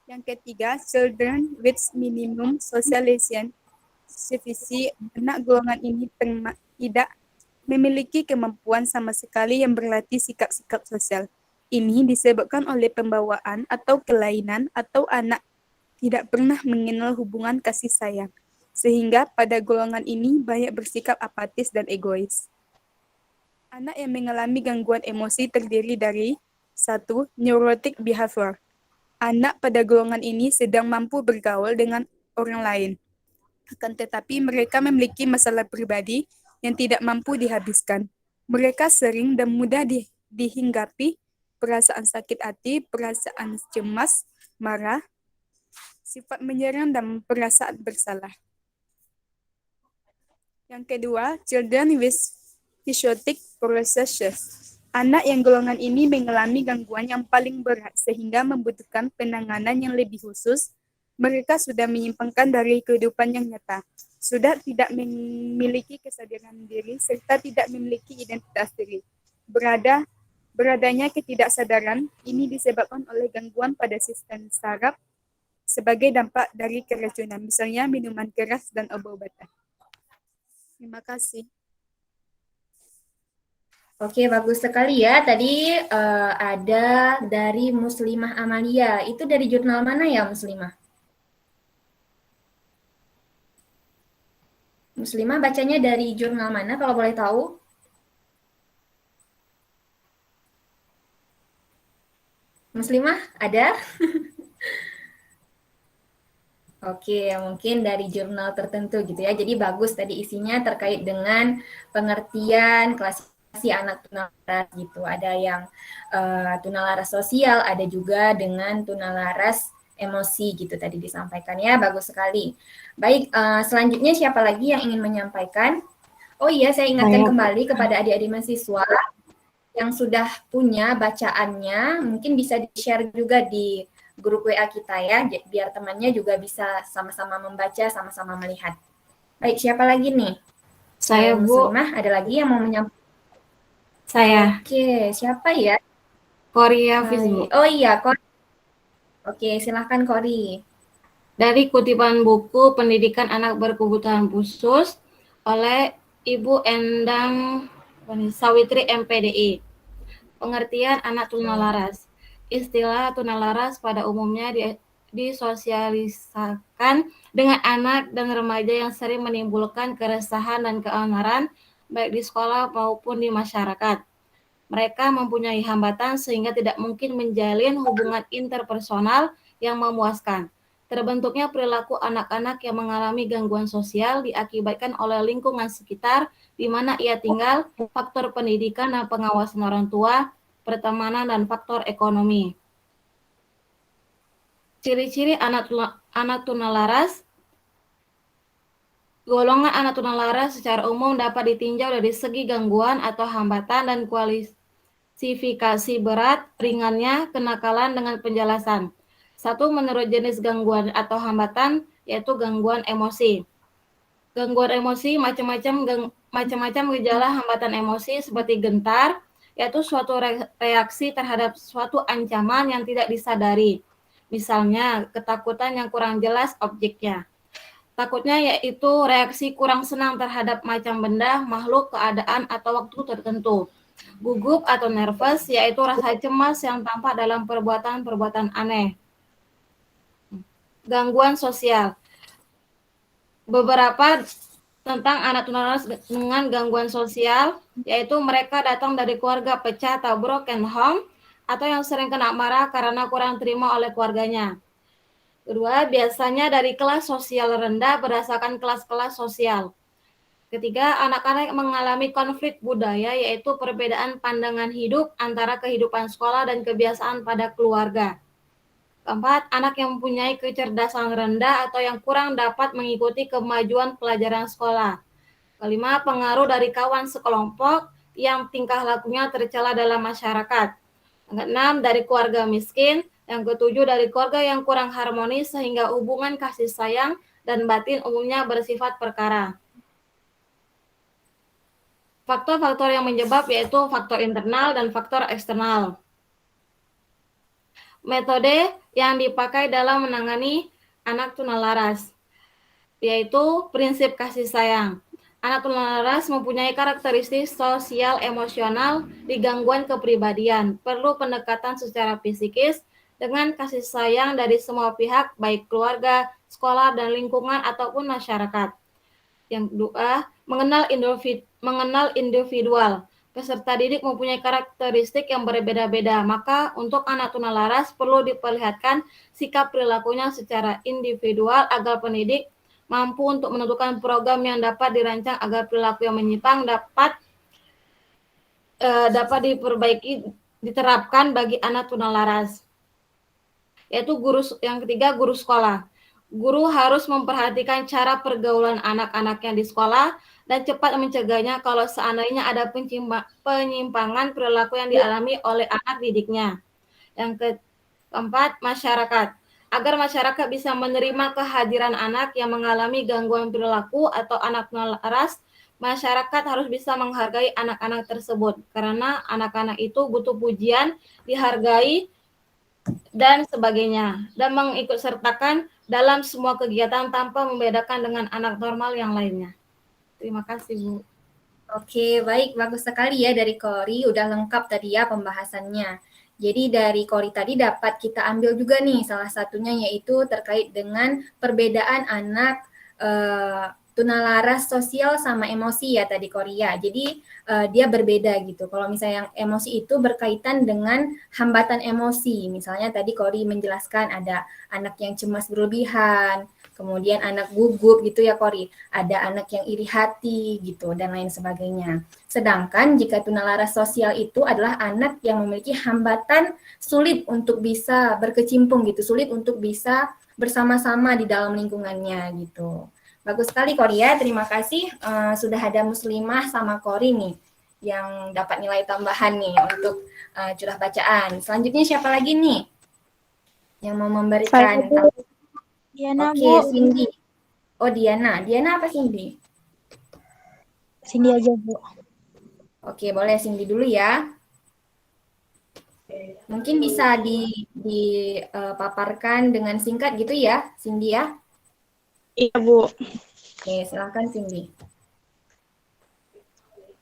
Yang ketiga, children with minimum socialization sufficient. Anak golongan ini tidak memiliki kemampuan sama sekali yang berlatih sikap-sikap sosial. Ini disebabkan oleh pembawaan atau kelainan atau anak tidak pernah mengenal hubungan kasih sayang. Sehingga pada golongan ini banyak bersikap apatis dan egois. Anak yang mengalami gangguan emosi terdiri dari 1. Neurotic behavior. Anak pada golongan ini sedang mampu bergaul dengan orang lain. Akan tetapi mereka memiliki masalah pribadi yang tidak mampu dihabiskan. Mereka sering dan mudah dihinggapi perasaan sakit hati, perasaan cemas, marah, sifat menyerang, dan perasaan bersalah. Yang kedua, children with psychotic processes. Anak yang golongan ini mengalami gangguan yang paling berat sehingga membutuhkan penanganan yang lebih khusus. Mereka sudah menyimpangkan dari kehidupan yang nyata, sudah tidak memiliki kesadaran diri, serta tidak memiliki identitas diri. Beradanya ketidaksadaran ini disebabkan oleh gangguan pada sistem saraf sebagai dampak dari keracunan, misalnya minuman keras dan obat-obatan. Terima kasih. Oke, bagus sekali ya. Tadi ada dari Muslimah Amalia. Itu dari jurnal mana ya, Muslimah? Muslimah bacanya dari jurnal mana kalau boleh tahu? Muslimah ada? Oke, mungkin dari jurnal tertentu gitu ya. Jadi bagus tadi isinya terkait dengan pengertian klasifikasi anak tunalaras gitu. Ada yang tunalaras sosial, ada juga dengan tunalaras emosi gitu tadi disampaikan ya. Bagus sekali. Baik, selanjutnya siapa lagi yang ingin menyampaikan? Oh iya, saya ingatkan kembali kepada adik-adik mahasiswa yang sudah punya bacaannya, mungkin bisa di-share juga di grup WA kita ya, biar temannya juga bisa sama-sama membaca, sama-sama melihat. Baik, siapa lagi nih? Saya, Bu. Muslimah, ada lagi yang mau menyampaikan? Saya. Oke, siapa ya? Korea Hafiz, Bu. Oh iya, Kori. Oke, silahkan Kori. Dari kutipan buku Pendidikan Anak Berkebutuhan Khusus oleh Ibu Endang Sawitri MPDI. Pengertian anak tunalaras. Istilah tunalaras pada umumnya disosialisakan dengan anak dan remaja yang sering menimbulkan keresahan dan keonaran baik di sekolah maupun di masyarakat. Mereka mempunyai hambatan sehingga tidak mungkin menjalin hubungan interpersonal yang memuaskan. Terbentuknya perilaku anak-anak yang mengalami gangguan sosial diakibatkan oleh lingkungan sekitar di mana ia tinggal, faktor pendidikan dan pengawasan orang tua, pertemanan, dan faktor ekonomi. Ciri-ciri anak tunalaras. Golongan anak tunalaras secara umum dapat ditinjau dari segi gangguan atau hambatan dan klasifikasi berat, ringannya, kenakalan dengan penjelasan. 1. Menurut jenis gangguan atau hambatan, yaitu gangguan emosi. Gangguan emosi macam-macam gejala hambatan emosi seperti gentar, yaitu suatu reaksi terhadap suatu ancaman yang tidak disadari. Misalnya, ketakutan yang kurang jelas objeknya. Takutnya yaitu reaksi kurang senang terhadap macam benda, makhluk, keadaan, atau waktu tertentu. Gugup atau nervous yaitu rasa cemas yang tampak dalam perbuatan-perbuatan aneh. Gangguan sosial. Beberapa tentang anak tunalaras dengan gangguan sosial, yaitu mereka datang dari keluarga pecah atau broken home, atau yang sering kena marah karena kurang terima oleh keluarganya. Kedua, biasanya dari kelas sosial rendah berdasarkan kelas-kelas sosial. Ketiga, anak-anak mengalami konflik budaya, yaitu perbedaan pandangan hidup antara kehidupan sekolah dan kebiasaan pada keluarga. Keempat, anak yang mempunyai kecerdasan rendah atau yang kurang dapat mengikuti kemajuan pelajaran sekolah. Kelima, pengaruh dari kawan sekelompok yang tingkah lakunya tercela dalam masyarakat. Yang keenam, dari keluarga miskin. Yang ketujuh, dari keluarga yang kurang harmonis sehingga hubungan kasih sayang dan batin umumnya bersifat perkara. Faktor-faktor yang menyebab yaitu faktor internal dan faktor eksternal. Metode yang dipakai dalam menangani anak tunalaras yaitu prinsip kasih sayang. Anak tunalaras mempunyai karakteristik sosial emosional di gangguan kepribadian. Perlu pendekatan secara psikis dengan kasih sayang dari semua pihak, baik keluarga, sekolah, dan lingkungan ataupun masyarakat. Yang kedua, mengenal individual. Peserta didik mempunyai karakteristik yang berbeda-beda, maka untuk anak tunalaras perlu diperlihatkan sikap perilakunya secara individual agar pendidik mampu untuk menentukan program yang dapat dirancang agar perilaku yang menyimpang dapat diperbaiki, diterapkan bagi anak tunalaras. Yaitu yang ketiga, guru sekolah. Guru harus memperhatikan cara pergaulan anak-anaknya di sekolah dan cepat mencegahnya kalau seandainya ada penyimpangan perilaku yang dialami oleh anak didiknya. Yang keempat, masyarakat. Agar masyarakat bisa menerima kehadiran anak yang mengalami gangguan perilaku atau anak tunalaras, masyarakat harus bisa menghargai anak-anak tersebut karena anak-anak itu butuh pujian, dihargai, dan sebagainya, dan mengikutsertakan dalam semua kegiatan tanpa membedakan dengan anak normal yang lainnya. Terima kasih, Bu. Oke, baik. Bagus sekali ya dari Kori. Udah lengkap tadi ya pembahasannya. Jadi dari Kori tadi dapat kita ambil juga nih salah satunya yaitu terkait dengan perbedaan anak tunalaras sosial sama emosi ya tadi Kori ya. Jadi dia berbeda gitu. Kalau misalnya yang emosi itu berkaitan dengan hambatan emosi. Misalnya tadi Kori menjelaskan ada anak yang cemas berlebihan, kemudian anak gugup gitu ya Kori, ada anak yang iri hati gitu dan lain sebagainya. Sedangkan jika tunalaras sosial itu adalah anak yang memiliki hambatan sulit untuk bisa berkecimpung gitu, sulit untuk bisa bersama-sama di dalam lingkungannya gitu. Bagus sekali Kori ya, terima kasih sudah ada Muslimah sama Kori nih yang dapat nilai tambahan nih untuk curah bacaan. Selanjutnya siapa lagi nih yang mau memberikan tambahan? Diana, Oke, Bu. Cindy. Oh, Diana. Diana apa Cindy? Cindy aja, Bu. Oke, boleh Cindy dulu ya. Mungkin bisa dipaparkan dengan singkat gitu ya, Cindy ya. Iya, Bu. Oke, silakan Cindy.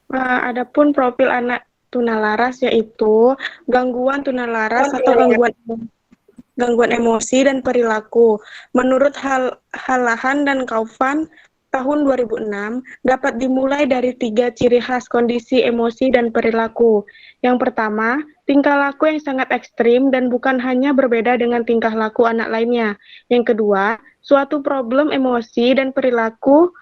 Adapun profil anak tunalaras yaitu gangguan tunalaras atau gangguan emosi dan perilaku. Menurut Halahan dan Kaufman tahun 2006 dapat dimulai dari 3 ciri khas kondisi emosi dan perilaku. Yang pertama, tingkah laku yang sangat ekstrim dan bukan hanya berbeda dengan tingkah laku anak lainnya. Yang kedua, suatu problem emosi dan perilaku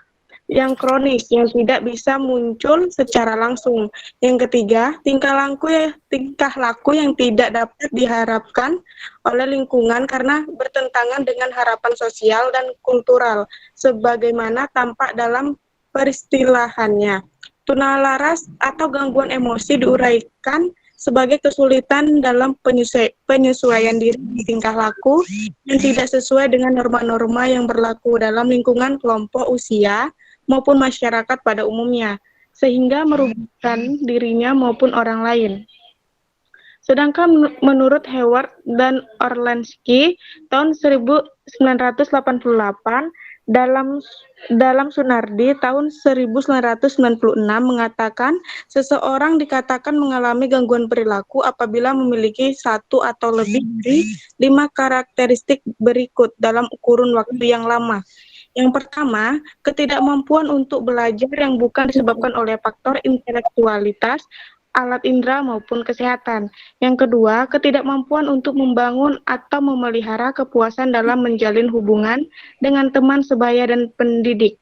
yang kronis yang tidak bisa muncul secara langsung. Yang ketiga, tingkah laku yang tidak dapat diharapkan oleh lingkungan karena bertentangan dengan harapan sosial dan kultural sebagaimana tampak dalam peristilahannya. Tunalaras atau gangguan emosi diuraikan sebagai kesulitan dalam penyesuaian diri di tingkah laku yang tidak sesuai dengan norma-norma yang berlaku dalam lingkungan kelompok usia maupun masyarakat pada umumnya, sehingga merugikan dirinya maupun orang lain. Sedangkan menurut Hayward dan Orlansky tahun 1988 dalam Sunardi tahun 1996 mengatakan seseorang dikatakan mengalami gangguan perilaku apabila memiliki 1 atau lebih dari 5 karakteristik berikut dalam kurun waktu yang lama. Yang pertama, ketidakmampuan untuk belajar yang bukan disebabkan oleh faktor intelektualitas, alat indera maupun kesehatan. Yang kedua, ketidakmampuan untuk membangun atau memelihara kepuasan dalam menjalin hubungan dengan teman sebaya dan pendidik.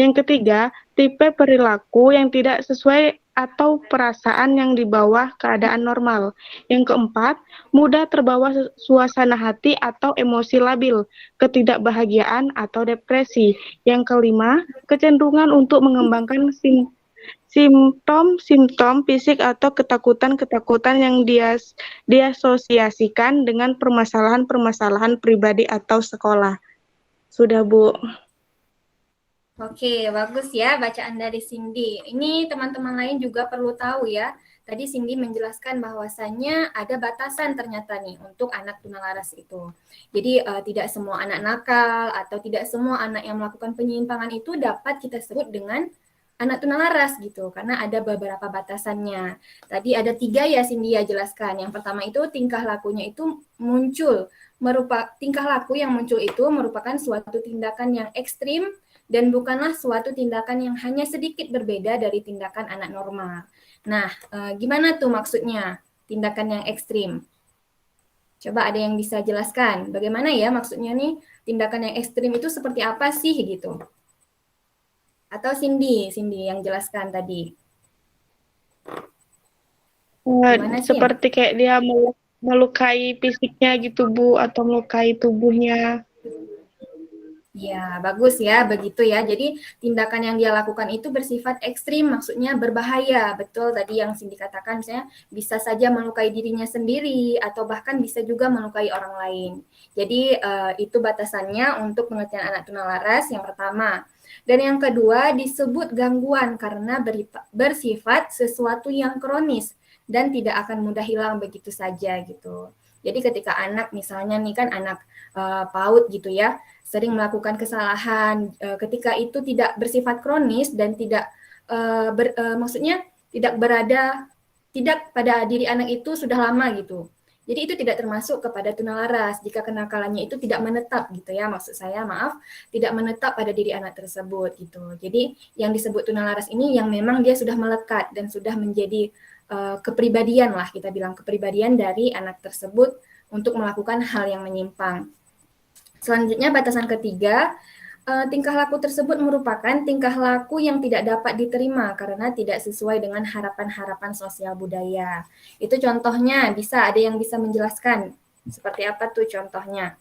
Yang ketiga, tipe perilaku yang tidak sesuai atau perasaan yang di bawah keadaan normal. Yang keempat, mudah terbawa suasana hati atau emosi labil, ketidakbahagiaan atau depresi. Yang kelima, kecenderungan untuk mengembangkan simptom-simptom fisik atau ketakutan-ketakutan yang diasosiasikan dengan permasalahan-permasalahan pribadi atau sekolah. Sudah, Bu. Oke, bagus ya bacaan dari Cindy. Ini teman-teman lain juga perlu tahu ya. Tadi Cindy menjelaskan bahwasannya ada batasan ternyata nih untuk anak tunalaras itu. Jadi tidak semua anak nakal atau tidak semua anak yang melakukan penyimpangan itu dapat kita sebut dengan anak tunalaras gitu, karena ada beberapa batasannya. Tadi ada 3 ya Cindy ya jelaskan. Yang pertama itu tingkah lakunya itu tingkah laku yang muncul itu merupakan suatu tindakan yang ekstrim dan bukanlah suatu tindakan yang hanya sedikit berbeda dari tindakan anak normal. Nah, gimana tuh maksudnya tindakan yang ekstrim? Coba ada yang bisa jelaskan, bagaimana ya maksudnya nih tindakan yang ekstrim itu seperti apa sih gitu? Atau Cindy yang jelaskan tadi. Gimana sih? Seperti kayak dia melukai fisiknya gitu Bu, atau melukai tubuhnya. Ya, bagus ya, begitu ya. Jadi tindakan yang dia lakukan itu bersifat ekstrim, maksudnya berbahaya. Betul tadi yang Cindy katakan, misalnya bisa saja melukai dirinya sendiri atau bahkan bisa juga melukai orang lain. Jadi itu batasannya untuk pengertian anak tunalaras yang pertama. Dan yang kedua disebut gangguan karena bersifat sesuatu yang kronis dan tidak akan mudah hilang begitu saja gitu. Jadi ketika anak misalnya nih kan anak PAUD gitu ya, sering melakukan kesalahan ketika itu tidak bersifat kronis dan tidak maksudnya tidak pada diri anak itu sudah lama gitu. Jadi itu tidak termasuk kepada tunalaras jika kenakalannya itu tidak menetap gitu ya, maksud saya maaf, tidak menetap pada diri anak tersebut gitu. Jadi yang disebut tunalaras ini yang memang dia sudah melekat dan sudah menjadi kepribadian lah, kita bilang kepribadian dari anak tersebut untuk melakukan hal yang menyimpang. Selanjutnya batasan ketiga, tingkah laku tersebut merupakan tingkah laku yang tidak dapat diterima karena tidak sesuai dengan harapan-harapan sosial budaya. Itu contohnya, ada yang bisa menjelaskan seperti apa tuh contohnya?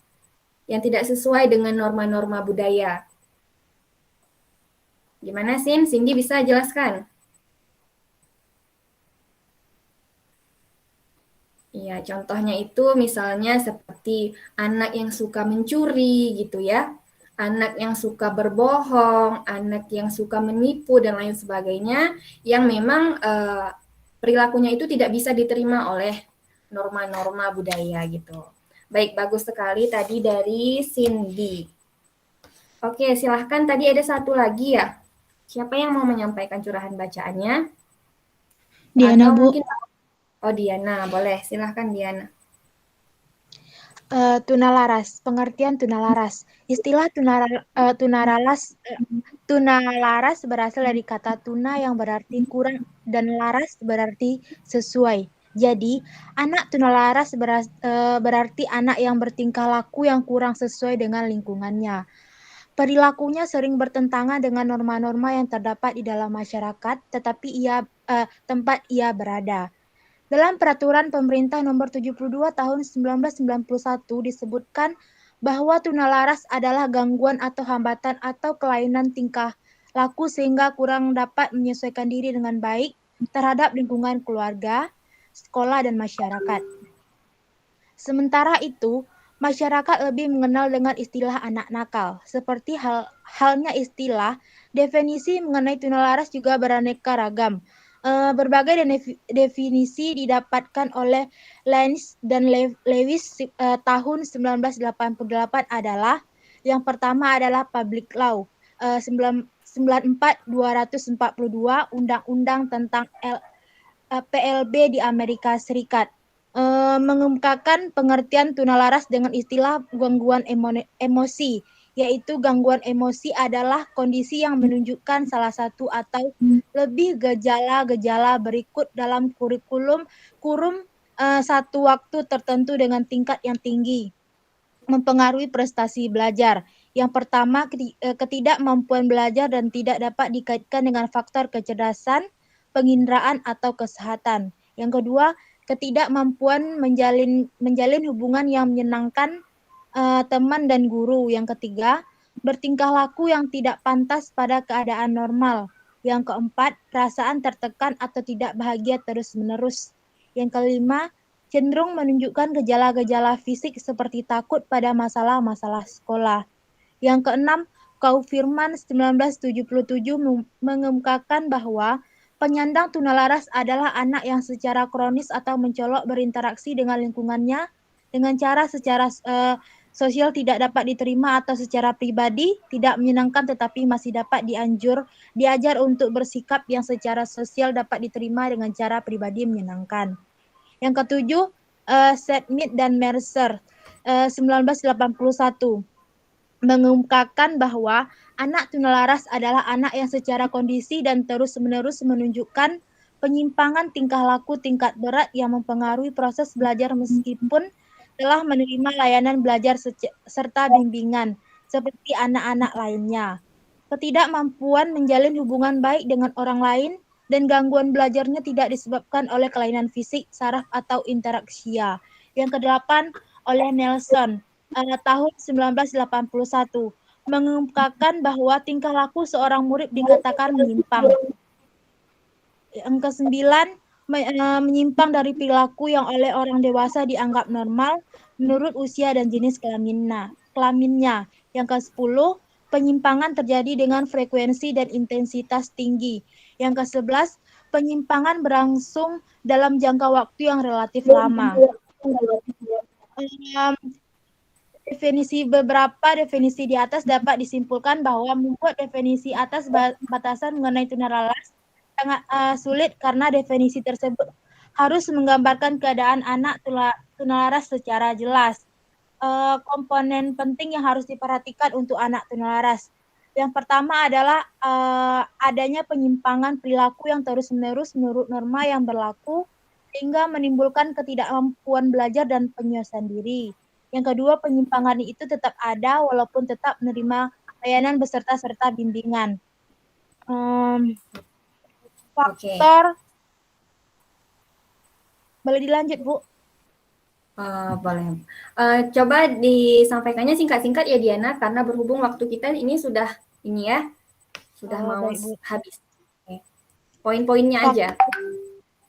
Yang tidak sesuai dengan norma-norma budaya. Gimana Cindy bisa jelaskan? Iya, contohnya itu misalnya seperti anak yang suka mencuri gitu ya, anak yang suka berbohong, anak yang suka menipu dan lain sebagainya, yang memang perilakunya itu tidak bisa diterima oleh norma-norma budaya gitu. Baik, bagus sekali tadi dari Cindy. Oke, silahkan tadi ada satu lagi ya. Siapa yang mau menyampaikan curahan bacaannya? Diana, Atau Bu. mungkin Diana, boleh. Silahkan Diana. Tunalaras, pengertian tunalaras. Istilah tunalaras berasal dari kata tuna yang berarti kurang dan laras berarti sesuai. Jadi, anak tunalaras berarti anak yang bertingkah laku yang kurang sesuai dengan lingkungannya. Perilakunya sering bertentangan dengan norma-norma yang terdapat di dalam masyarakat, tetapi tempat ia berada. Dalam Peraturan Pemerintah Nomor 72 Tahun 1991 disebutkan bahwa tunalaras adalah gangguan atau hambatan atau kelainan tingkah laku sehingga kurang dapat menyesuaikan diri dengan baik terhadap lingkungan keluarga, sekolah, dan masyarakat. Sementara itu, masyarakat lebih mengenal dengan istilah anak nakal. Seperti halnya istilah, definisi mengenai tunalaras juga beraneka ragam. Berbagai definisi didapatkan oleh Lines dan Lewis tahun 1988 adalah yang pertama adalah Public Law 94/242 Undang-Undang tentang PLB di Amerika Serikat mengemukakan pengertian tunalaras dengan istilah gangguan emosi, yaitu gangguan emosi adalah kondisi yang menunjukkan salah satu atau lebih gejala-gejala berikut dalam kurikulum satu waktu tertentu dengan tingkat yang tinggi, mempengaruhi prestasi belajar. Yang pertama, ketidakmampuan belajar dan tidak dapat dikaitkan dengan faktor kecerdasan, penginderaan, atau kesehatan. Yang kedua, ketidakmampuan menjalin hubungan yang menyenangkan teman dan guru. Yang ketiga, bertingkah laku yang tidak pantas pada keadaan normal. Yang keempat, perasaan tertekan atau tidak bahagia terus-menerus. Yang kelima, cenderung menunjukkan gejala-gejala fisik seperti takut pada masalah-masalah sekolah. Yang keenam, Kaufirman 1977 mengemukakan bahwa penyandang tunalaras adalah anak yang secara kronis atau mencolok berinteraksi dengan lingkungannya dengan cara secara sosial tidak dapat diterima atau secara pribadi tidak menyenangkan tetapi masih dapat diajar untuk bersikap yang secara sosial dapat diterima dengan cara pribadi menyenangkan. Yang ketujuh, Smith dan Mercer 1981 mengungkapkan bahwa anak tunalaras adalah anak yang secara kondisi dan terus-menerus menunjukkan penyimpangan tingkah laku tingkat berat yang mempengaruhi proses belajar meskipun telah menerima layanan belajar serta bimbingan seperti anak-anak lainnya. Ketidakmampuan menjalin hubungan baik dengan orang lain dan gangguan belajarnya tidak disebabkan oleh kelainan fisik, saraf, atau interaksia. Yang kedelapan, oleh Nelson tahun 1981 mengungkapkan bahwa tingkah laku seorang murid dikatakan menyimpang. Yang kesembilan, menyimpang dari perilaku yang oleh orang dewasa dianggap normal menurut usia dan jenis kelaminnya. Yang ke-10, penyimpangan terjadi dengan frekuensi dan intensitas tinggi. Yang ke-11, penyimpangan berlangsung dalam jangka waktu yang relatif lama. Beberapa definisi di atas dapat disimpulkan bahwa membuat definisi atas batasan mengenai tunalaras sangat sulit karena definisi tersebut harus menggambarkan keadaan anak tunalaras secara jelas. Komponen penting yang harus diperhatikan untuk anak tunalaras. Yang pertama adalah adanya penyimpangan perilaku yang terus-menerus menurut norma yang berlaku sehingga menimbulkan ketidakmampuan belajar dan penyelesaian diri. Yang kedua, penyimpangan itu tetap ada walaupun tetap menerima layanan beserta bimbingan. Faktor boleh dilanjut, Bu? Boleh. Coba disampaikannya singkat-singkat ya Diana, karena berhubung waktu kita ini sudah mau baik, habis. Okay. Poin-poinnya aja.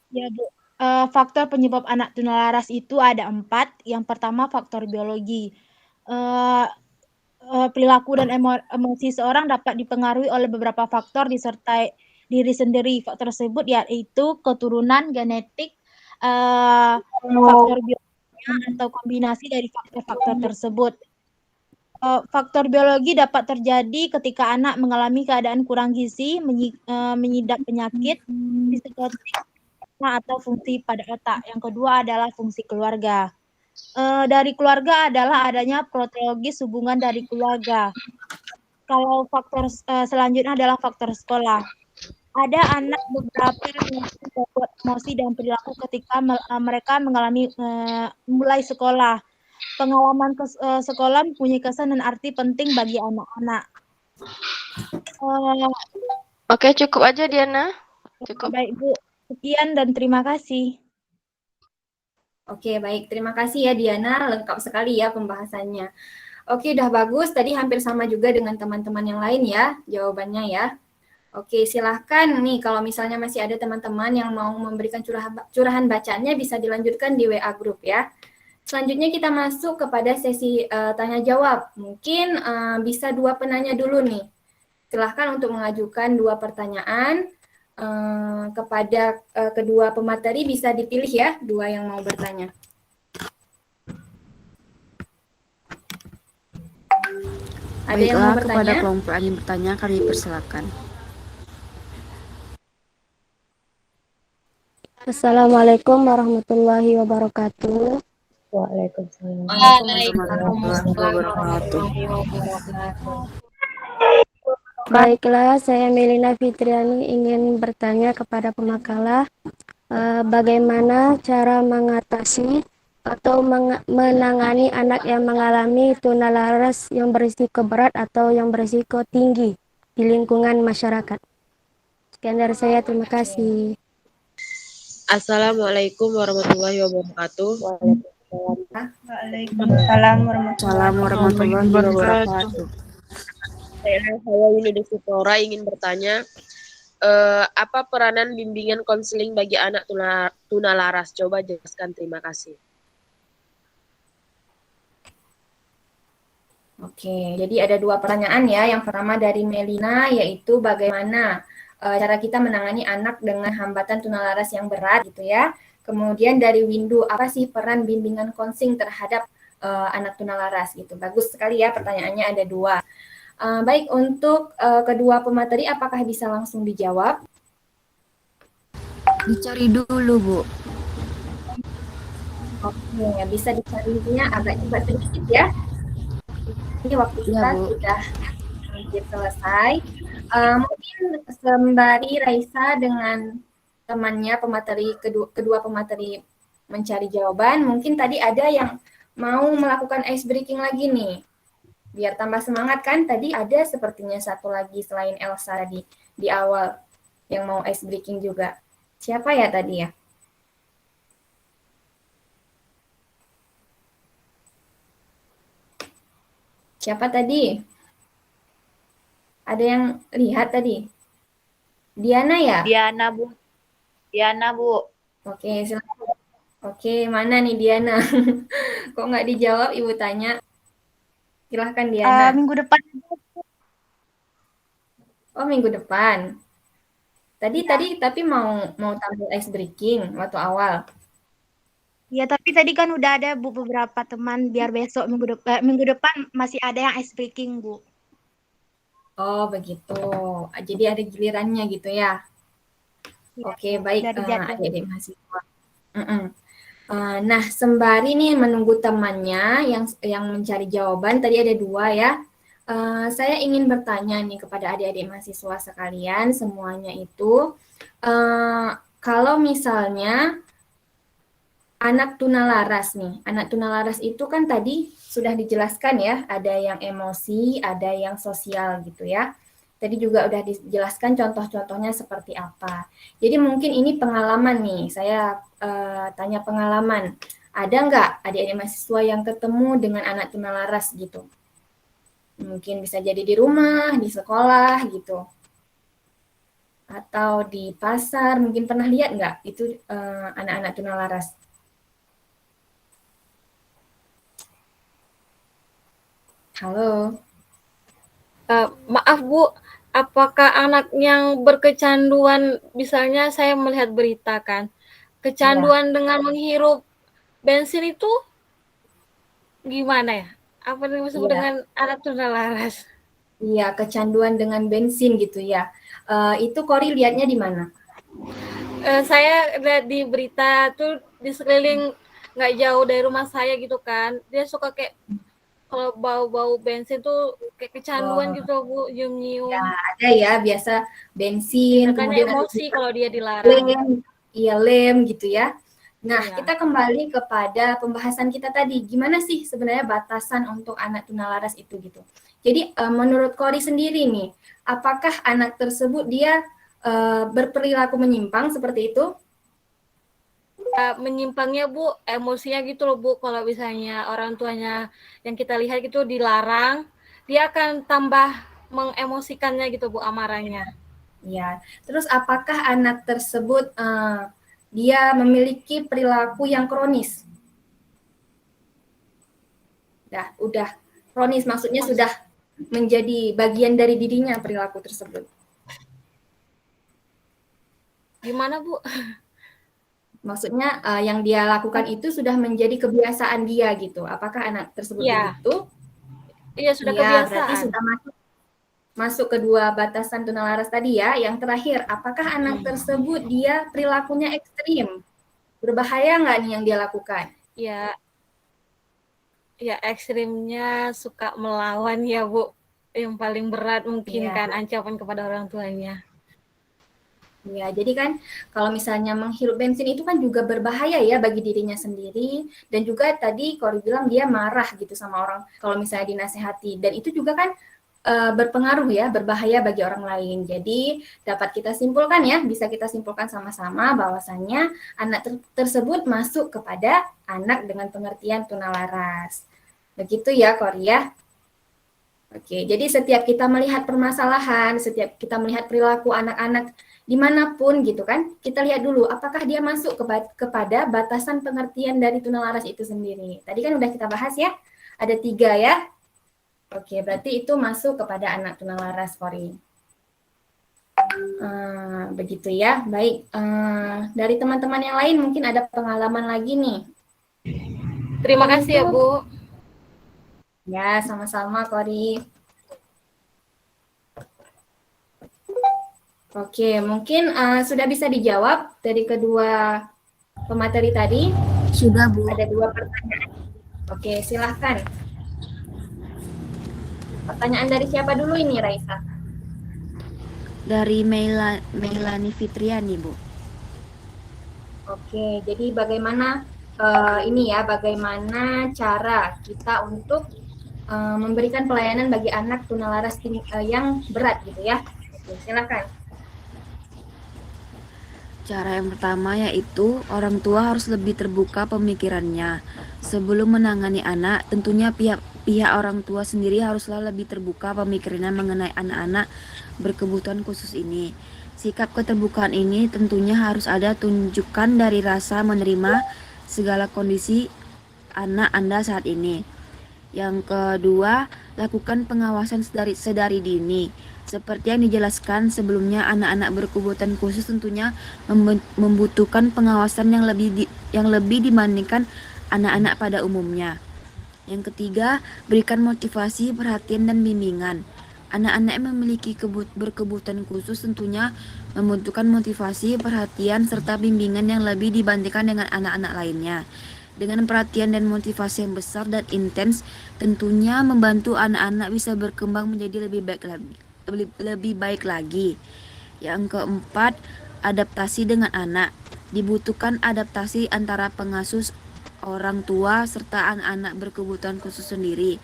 Ya, Bu. Faktor penyebab anak tunalaras itu ada 4. Yang pertama faktor biologi. Perilaku dan emosi seorang dapat dipengaruhi oleh beberapa faktor disertai diri sendiri. Faktor tersebut yaitu keturunan, genetik, faktor biologi atau kombinasi dari faktor-faktor tersebut. Faktor biologi dapat terjadi ketika anak mengalami keadaan kurang gizi, mengidap penyakit, psikotik, atau fungsi pada otak. Yang kedua adalah fungsi keluarga. Dari keluarga adalah adanya patologis hubungan dari keluarga. Kalau faktor selanjutnya adalah faktor sekolah. Ada anak beberapa yang emosi dan perilaku ketika mereka mengalami mulai sekolah. Pengalaman sekolah mempunyai kesan dan arti penting bagi anak-anak. Oke, cukup aja Diana. Cukup. Baik, Bu. Sekian dan terima kasih. Oke, baik. Terima kasih ya Diana, lengkap sekali ya pembahasannya. Oke, udah bagus. Tadi hampir sama juga dengan teman-teman yang lain ya, jawabannya ya. Oke, silahkan nih kalau misalnya masih ada teman-teman yang mau memberikan curahan bacaannya bisa dilanjutkan di WA Group ya. Selanjutnya kita masuk kepada sesi tanya-jawab. Mungkin bisa 2 penanya dulu nih. Silahkan untuk mengajukan 2 pertanyaan. Kepada kedua pemateri bisa dipilih ya 2 yang mau bertanya. Ada yang mau bertanya? Kepada kelompok yang ingin bertanya kami persilakan. Assalamualaikum warahmatullahi wabarakatuh. Waalaikumsalam. Baiklah, saya Melina Fitriani ingin bertanya kepada pemakalah bagaimana cara mengatasi atau menangani anak yang mengalami tunalaras yang berisiko berat atau yang berisiko tinggi di lingkungan masyarakat. Sekian dari saya, terima kasih. Assalamualaikum warahmatullahi wabarakatuh. Waalaikumsalam warahmatullahi wabarakatuh. Saya Winnie Devitra ingin bertanya, apa peranan bimbingan konseling bagi anak tunalaras? Coba jelaskan, terima kasih. Oke, jadi ada 2 pertanyaan ya. Yang pertama dari Melina, yaitu bagaimana cara kita menangani anak dengan hambatan tunalaras yang berat gitu ya. Kemudian dari Windu, apa sih peran bimbingan konseling terhadap anak tunalaras gitu. Bagus sekali ya, pertanyaannya ada 2. Baik, untuk kedua pemateri apakah bisa langsung dijawab? Dicari dulu, Bu. Oke, bisa dicarinya agak cepat sedikit ya. Ini waktu kita sudah hampir selesai. Mungkin sembari Raisa dengan temannya kedua pemateri mencari jawaban, mungkin tadi ada yang mau melakukan ice breaking lagi nih. Biar tambah semangat kan, tadi ada sepertinya satu lagi selain Elsa di awal yang mau ice breaking juga. Siapa ya tadi ya? Siapa tadi? Ada yang lihat tadi? Diana ya? Diana, Bu. Diana, Bu. Oke, silakan. Oke, mana nih Diana? Kok nggak dijawab Ibu tanya? Silahkan Diana. Minggu depan. Oh, minggu depan. Tadi tapi mau tampil ice breaking waktu awal. Ya, tapi tadi kan udah ada Bu beberapa teman biar besok minggu depan masih ada yang ice breaking, Bu. Oh, begitu. Jadi ada gilirannya gitu ya. Oke, baik adik-adik mahasiswa. Nah, sembari nih menunggu temannya yang mencari jawaban, tadi ada 2 ya. Saya ingin bertanya nih kepada adik-adik mahasiswa sekalian, semuanya itu, kalau misalnya anak tunalaras nih, anak tunalaras itu kan tadi sudah dijelaskan ya, ada yang emosi, ada yang sosial gitu ya. Tadi juga udah dijelaskan contoh-contohnya seperti apa. Jadi mungkin ini pengalaman nih, saya tanya pengalaman. Ada nggak adik-adik mahasiswa yang ketemu dengan anak tunalaras gitu? Mungkin bisa jadi di rumah, di sekolah gitu. Atau di pasar, mungkin pernah lihat nggak itu anak-anak tunalaras? Halo. Maaf Bu, apakah anak yang berkecanduan, misalnya saya melihat berita kan, kecanduan dengan menghirup bensin itu gimana ya? Apa yang disebut dengan anak tunalaras? Iya, kecanduan dengan bensin gitu ya. Itu Kori lihatnya di mana? Saya lihat di berita tuh di sekeliling nggak jauh dari rumah saya gitu kan. Dia suka kayak kalau bau-bau bensin tuh kayak kecanduan gitu Bu, nyium-nyium. Ya, ada ya biasa bensin, Makanya kemudian emosi kalau dia dilarang. lem gitu ya. Nah, kita kembali kepada pembahasan kita tadi. Gimana sih sebenarnya batasan untuk anak tunalaras itu gitu. Jadi menurut Kori sendiri nih, apakah anak tersebut dia berperilaku menyimpang seperti itu? Menyimpangnya Bu, emosinya gitu loh Bu, kalau misalnya orang tuanya yang kita lihat gitu dilarang, dia akan tambah mengemosikannya gitu Bu, amarahnya. Ya, terus apakah anak tersebut dia memiliki perilaku yang kronis? Udah kronis maksudnya sudah menjadi bagian dari dirinya perilaku tersebut. Gimana Bu? Maksudnya yang dia lakukan itu sudah menjadi kebiasaan dia gitu. Apakah anak tersebut begitu? Iya, sudah kebiasaan. Berarti sudah masuk kedua batasan tunalaras tadi ya. Yang terakhir, apakah anak tersebut dia perilakunya ekstrim? Berbahaya nggak nih yang dia lakukan? Ya, ekstrimnya suka melawan ya Bu. Yang paling berat mungkin kan ancaman kepada orang tuanya. Ya, jadi kan kalau misalnya menghirup bensin itu kan juga berbahaya ya bagi dirinya sendiri, dan juga tadi Kori bilang dia marah gitu sama orang kalau misalnya dinasehati, dan itu juga kan berpengaruh ya, berbahaya bagi orang lain. Jadi dapat kita simpulkan ya, bisa kita simpulkan sama-sama bahwasannya anak tersebut masuk kepada anak dengan pengertian tunalaras. Begitu ya Kori ya. Oke, jadi setiap kita melihat permasalahan, setiap kita melihat perilaku anak-anak dimanapun gitu kan, kita lihat dulu apakah dia masuk kepada batasan pengertian dari tunalaras itu sendiri. Tadi kan udah kita bahas ya, ada 3 ya. Oke, berarti itu masuk kepada anak tunalaras, Kori. Begitu ya. Baik, dari teman-teman yang lain mungkin ada pengalaman lagi nih. Terima kasih ya, Bu. Ya, sama-sama, Kori. Oke, mungkin sudah bisa dijawab dari kedua pemateri tadi. Sudah, Bu. Ada 2 pertanyaan. Oke, silahkan. Pertanyaan dari siapa dulu ini, Raisa? Dari Melani Fitriani, Bu. Oke, jadi bagaimana bagaimana cara kita untuk memberikan pelayanan bagi anak tunalaras yang berat gitu ya. Oke, silakan. Cara yang pertama yaitu orang tua harus lebih terbuka pemikirannya. Sebelum menangani anak, tentunya pihak orang tua sendiri haruslah lebih terbuka pemikirannya mengenai anak-anak berkebutuhan khusus ini. Sikap keterbukaan ini tentunya harus ada tunjukkan dari rasa menerima segala kondisi anak Anda saat ini. Yang kedua, lakukan pengawasan sedari dini. Seperti yang dijelaskan sebelumnya, anak-anak berkebutuhan khusus tentunya membutuhkan pengawasan yang lebih dibandingkan anak-anak pada umumnya. Yang ketiga, berikan motivasi, perhatian, dan bimbingan. Anak-anak yang memiliki berkebutuhan khusus tentunya membutuhkan motivasi, perhatian, serta bimbingan yang lebih dibandingkan dengan anak-anak lainnya. Dengan perhatian dan motivasi yang besar dan intens, tentunya membantu anak-anak bisa berkembang menjadi lebih baik lagi. Yang keempat, adaptasi dengan anak. Dibutuhkan adaptasi antara pengasuh, orang tua, serta anak-anak berkebutuhan khusus sendiri.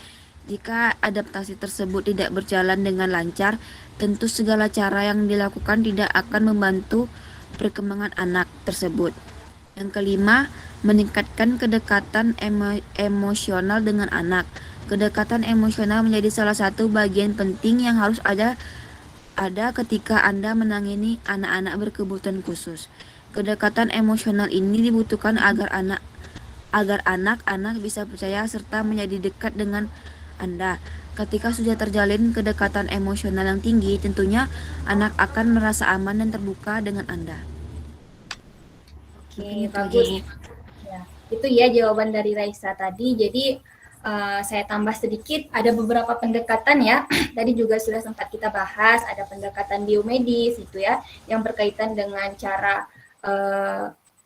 Jika adaptasi tersebut tidak berjalan dengan lancar, tentu segala cara yang dilakukan tidak akan membantu perkembangan anak tersebut. Yang kelima, meningkatkan kedekatan emosional dengan anak. Kedekatan emosional menjadi salah satu bagian penting yang harus ada ketika Anda menangani anak-anak berkebutuhan khusus. Kedekatan emosional ini dibutuhkan agar anak-anak bisa percaya serta menjadi dekat dengan Anda. Ketika sudah terjalin kedekatan emosional yang tinggi, tentunya anak akan merasa aman dan terbuka dengan Anda. Oke, bagus. Ya, itu ya jawaban dari Raisa tadi. Jadi saya tambah sedikit, ada beberapa pendekatan ya. Tadi juga sudah sempat kita bahas, ada pendekatan biomedis itu ya, yang berkaitan dengan cara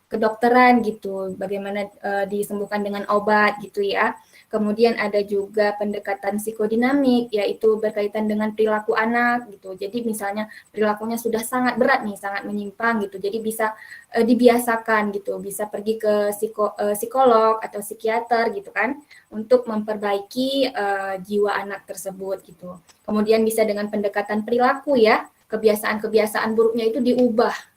kedokteran gitu, bagaimana disembuhkan dengan obat gitu ya. Kemudian ada juga pendekatan psikodinamik, yaitu berkaitan dengan perilaku anak gitu. Jadi misalnya perilakunya sudah sangat berat nih, sangat menyimpang gitu. Jadi bisa dibiasakan gitu, bisa pergi ke psikolog atau psikiater gitu kan, untuk memperbaiki jiwa anak tersebut gitu. Kemudian bisa dengan pendekatan perilaku ya, kebiasaan-kebiasaan buruknya itu diubah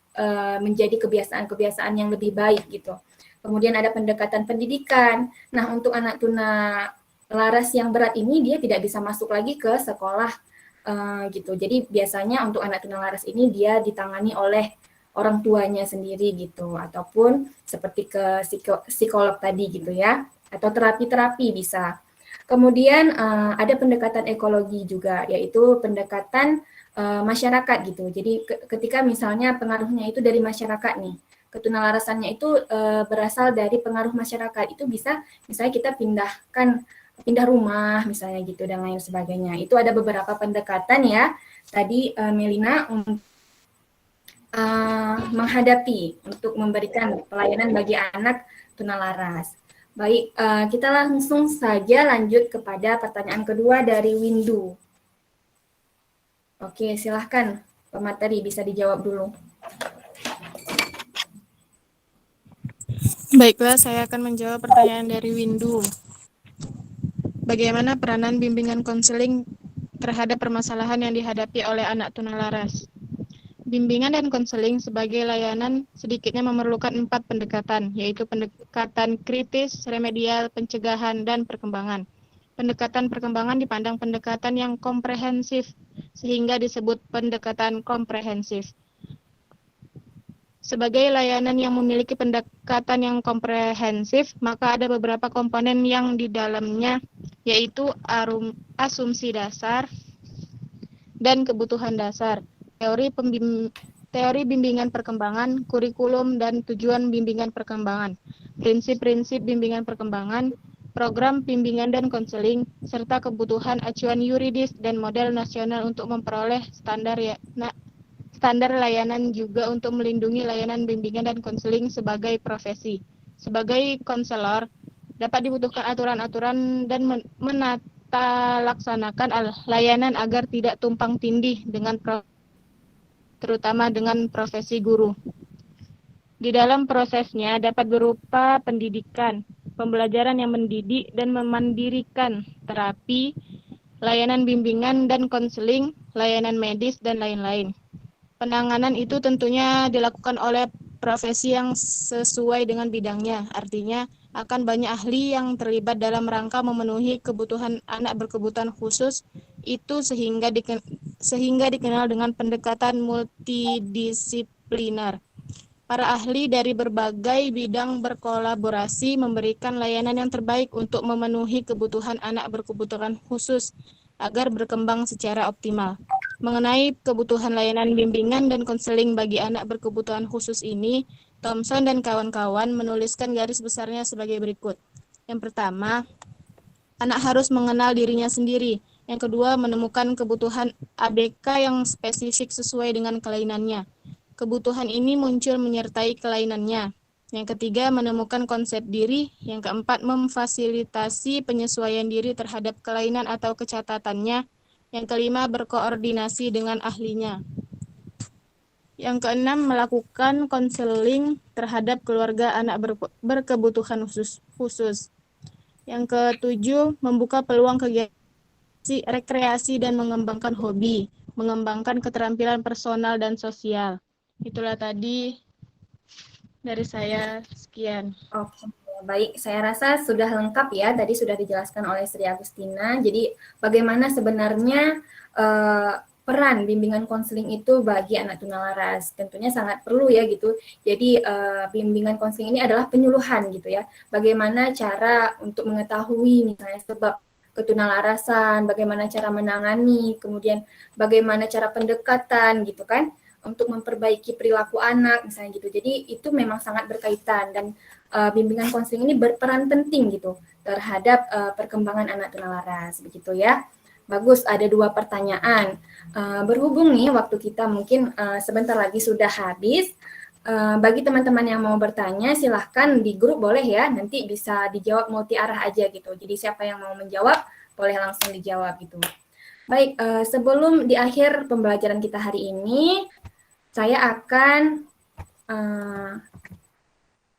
menjadi kebiasaan-kebiasaan yang lebih baik gitu. Kemudian ada pendekatan pendidikan. Nah, untuk anak tunalaras yang berat ini dia tidak bisa masuk lagi ke sekolah gitu. Jadi biasanya untuk anak tunalaras ini dia ditangani oleh orang tuanya sendiri gitu, ataupun seperti ke psikolog tadi gitu ya, atau terapi-terapi bisa. Kemudian ada pendekatan ekologi juga, yaitu pendekatan masyarakat gitu. Jadi ketika misalnya pengaruhnya itu dari masyarakat nih, ketunalarasannya itu berasal dari pengaruh masyarakat, itu bisa misalnya kita pindah rumah misalnya gitu dan lain sebagainya. Itu ada beberapa pendekatan ya tadi Melina untuk menghadapi untuk memberikan pelayanan bagi anak tunalaras. Baik, kita langsung saja lanjut kepada pertanyaan kedua dari Windu. Oke, silahkan pemateri bisa dijawab dulu. Baiklah, saya akan menjawab pertanyaan dari Windu. Bagaimana peranan bimbingan konseling terhadap permasalahan yang dihadapi oleh anak tunalaras? Bimbingan dan konseling sebagai layanan sedikitnya memerlukan 4 pendekatan, yaitu pendekatan kritis, remedial, pencegahan, dan perkembangan. Pendekatan perkembangan dipandang pendekatan yang komprehensif, sehingga disebut pendekatan komprehensif. Sebagai layanan yang memiliki pendekatan yang komprehensif, maka ada beberapa komponen yang di dalamnya, yaitu asumsi dasar dan kebutuhan dasar, teori bimbingan perkembangan, kurikulum dan tujuan bimbingan perkembangan, prinsip-prinsip bimbingan perkembangan, program bimbingan dan konseling, serta kebutuhan acuan yuridis dan model nasional untuk memperoleh standar layanan juga untuk melindungi layanan bimbingan dan konseling sebagai profesi. Sebagai konselor, dapat dibutuhkan aturan-aturan dan menata laksanakan layanan agar tidak tumpang tindih dengan terutama dengan profesi guru. Di dalam prosesnya dapat berupa pendidikan, pembelajaran yang mendidik dan memandirikan, terapi, layanan bimbingan dan konseling, layanan medis, dan lain-lain. Penanganan itu tentunya dilakukan oleh profesi yang sesuai dengan bidangnya. Artinya, akan banyak ahli yang terlibat dalam rangka memenuhi kebutuhan anak berkebutuhan khusus itu sehingga dikenal dengan pendekatan multidisipliner. Para ahli dari berbagai bidang berkolaborasi memberikan layanan yang terbaik untuk memenuhi kebutuhan anak berkebutuhan khusus agar berkembang secara optimal. Mengenai kebutuhan layanan bimbingan dan konseling bagi anak berkebutuhan khusus ini, Thomson dan kawan-kawan menuliskan garis besarnya sebagai berikut. Yang pertama, anak harus mengenal dirinya sendiri. Yang kedua, menemukan kebutuhan ABK yang spesifik sesuai dengan kelainannya. Kebutuhan ini muncul menyertai kelainannya. Yang ketiga, menemukan konsep diri. Yang keempat, memfasilitasi penyesuaian diri terhadap kelainan atau kecatatannya. Yang kelima, berkoordinasi dengan ahlinya. Yang keenam, melakukan konseling terhadap keluarga anak berkebutuhan khusus. Yang ketujuh, membuka peluang kegiatan rekreasi dan mengembangkan hobi, mengembangkan keterampilan personal dan sosial. Itulah tadi dari saya, sekian. Oke, baik. Saya rasa sudah lengkap ya. Tadi sudah dijelaskan oleh Sri Agustina. Jadi bagaimana sebenarnya peran bimbingan konseling itu bagi anak tunalaras. Tentunya sangat perlu ya gitu. Jadi bimbingan konseling ini adalah penyuluhan gitu ya. Bagaimana cara untuk mengetahui misalnya sebab ketunalarasan, bagaimana cara menangani, kemudian bagaimana cara pendekatan gitu kan, untuk memperbaiki perilaku anak misalnya gitu. Jadi itu memang sangat berkaitan dan bimbingan konseling ini berperan penting gitu terhadap perkembangan anak tunalaras begitu ya. Bagus, ada 2 pertanyaan. Berhubung nih waktu kita mungkin sebentar lagi sudah habis. Bagi teman-teman yang mau bertanya silahkan di grup boleh ya, nanti bisa dijawab multi arah aja gitu. Jadi siapa yang mau menjawab boleh langsung dijawab gitu. Baik, sebelum di akhir pembelajaran kita hari ini, saya akan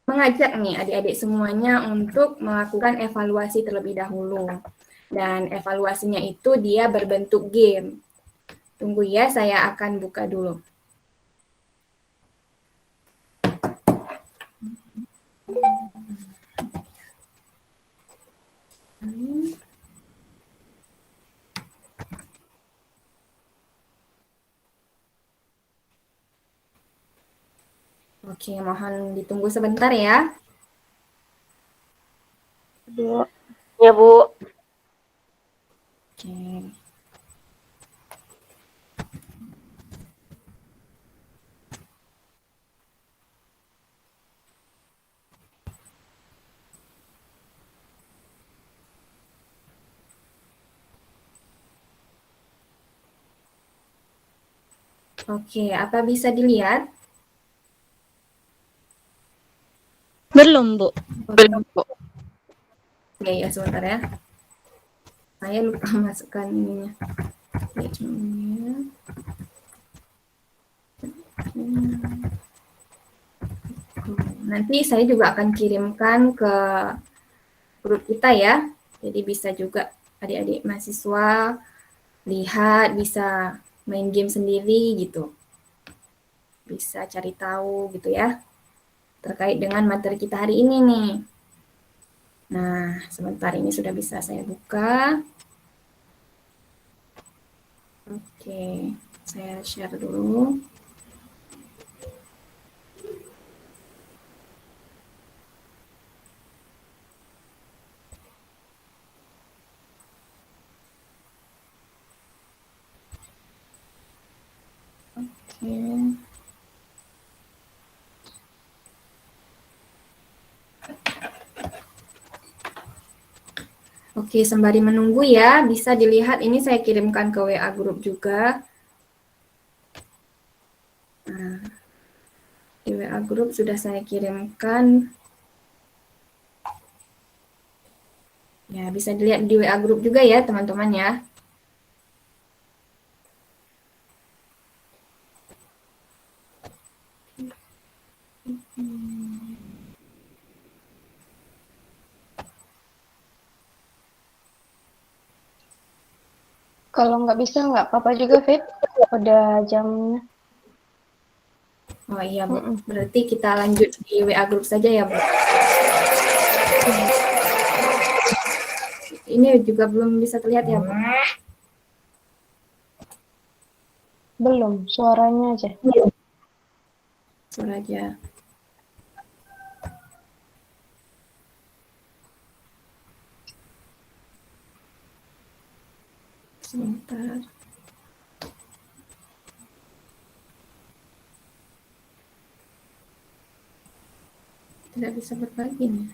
mengajak nih adik-adik semuanya untuk melakukan evaluasi terlebih dahulu. Dan evaluasinya itu dia berbentuk game. Tunggu ya, saya akan buka dulu. Oke, mohon ditunggu sebentar ya. Bu. Ya, Bu. Oke. Oke, apa bisa dilihat? Belum, Bu. Belum, Bu. Oke, ya sebentar ya. Saya lupa masukkan ininya. Nanti saya juga akan kirimkan ke grup kita ya. Jadi bisa juga adik-adik mahasiswa lihat, bisa main game sendiri gitu. Bisa cari tahu gitu ya. Terkait dengan materi kita hari ini nih. Nah, sebentar ini sudah bisa saya buka. Oke, saya share dulu. Oke. Oke, sembari menunggu ya, bisa dilihat ini saya kirimkan ke WA grup juga. Nah, di WA grup sudah saya kirimkan. Ya, bisa dilihat di WA grup juga ya, teman-teman ya. Kalau nggak bisa nggak apa-apa juga, Fit. Udah jamnya. Oh iya, Bu. Berarti kita lanjut di WA grup saja ya, Bu. Ini juga belum bisa terlihat ya, Bu? Belum, suaranya aja. Suara aja. Sebentar. Tidak bisa berbagi nih.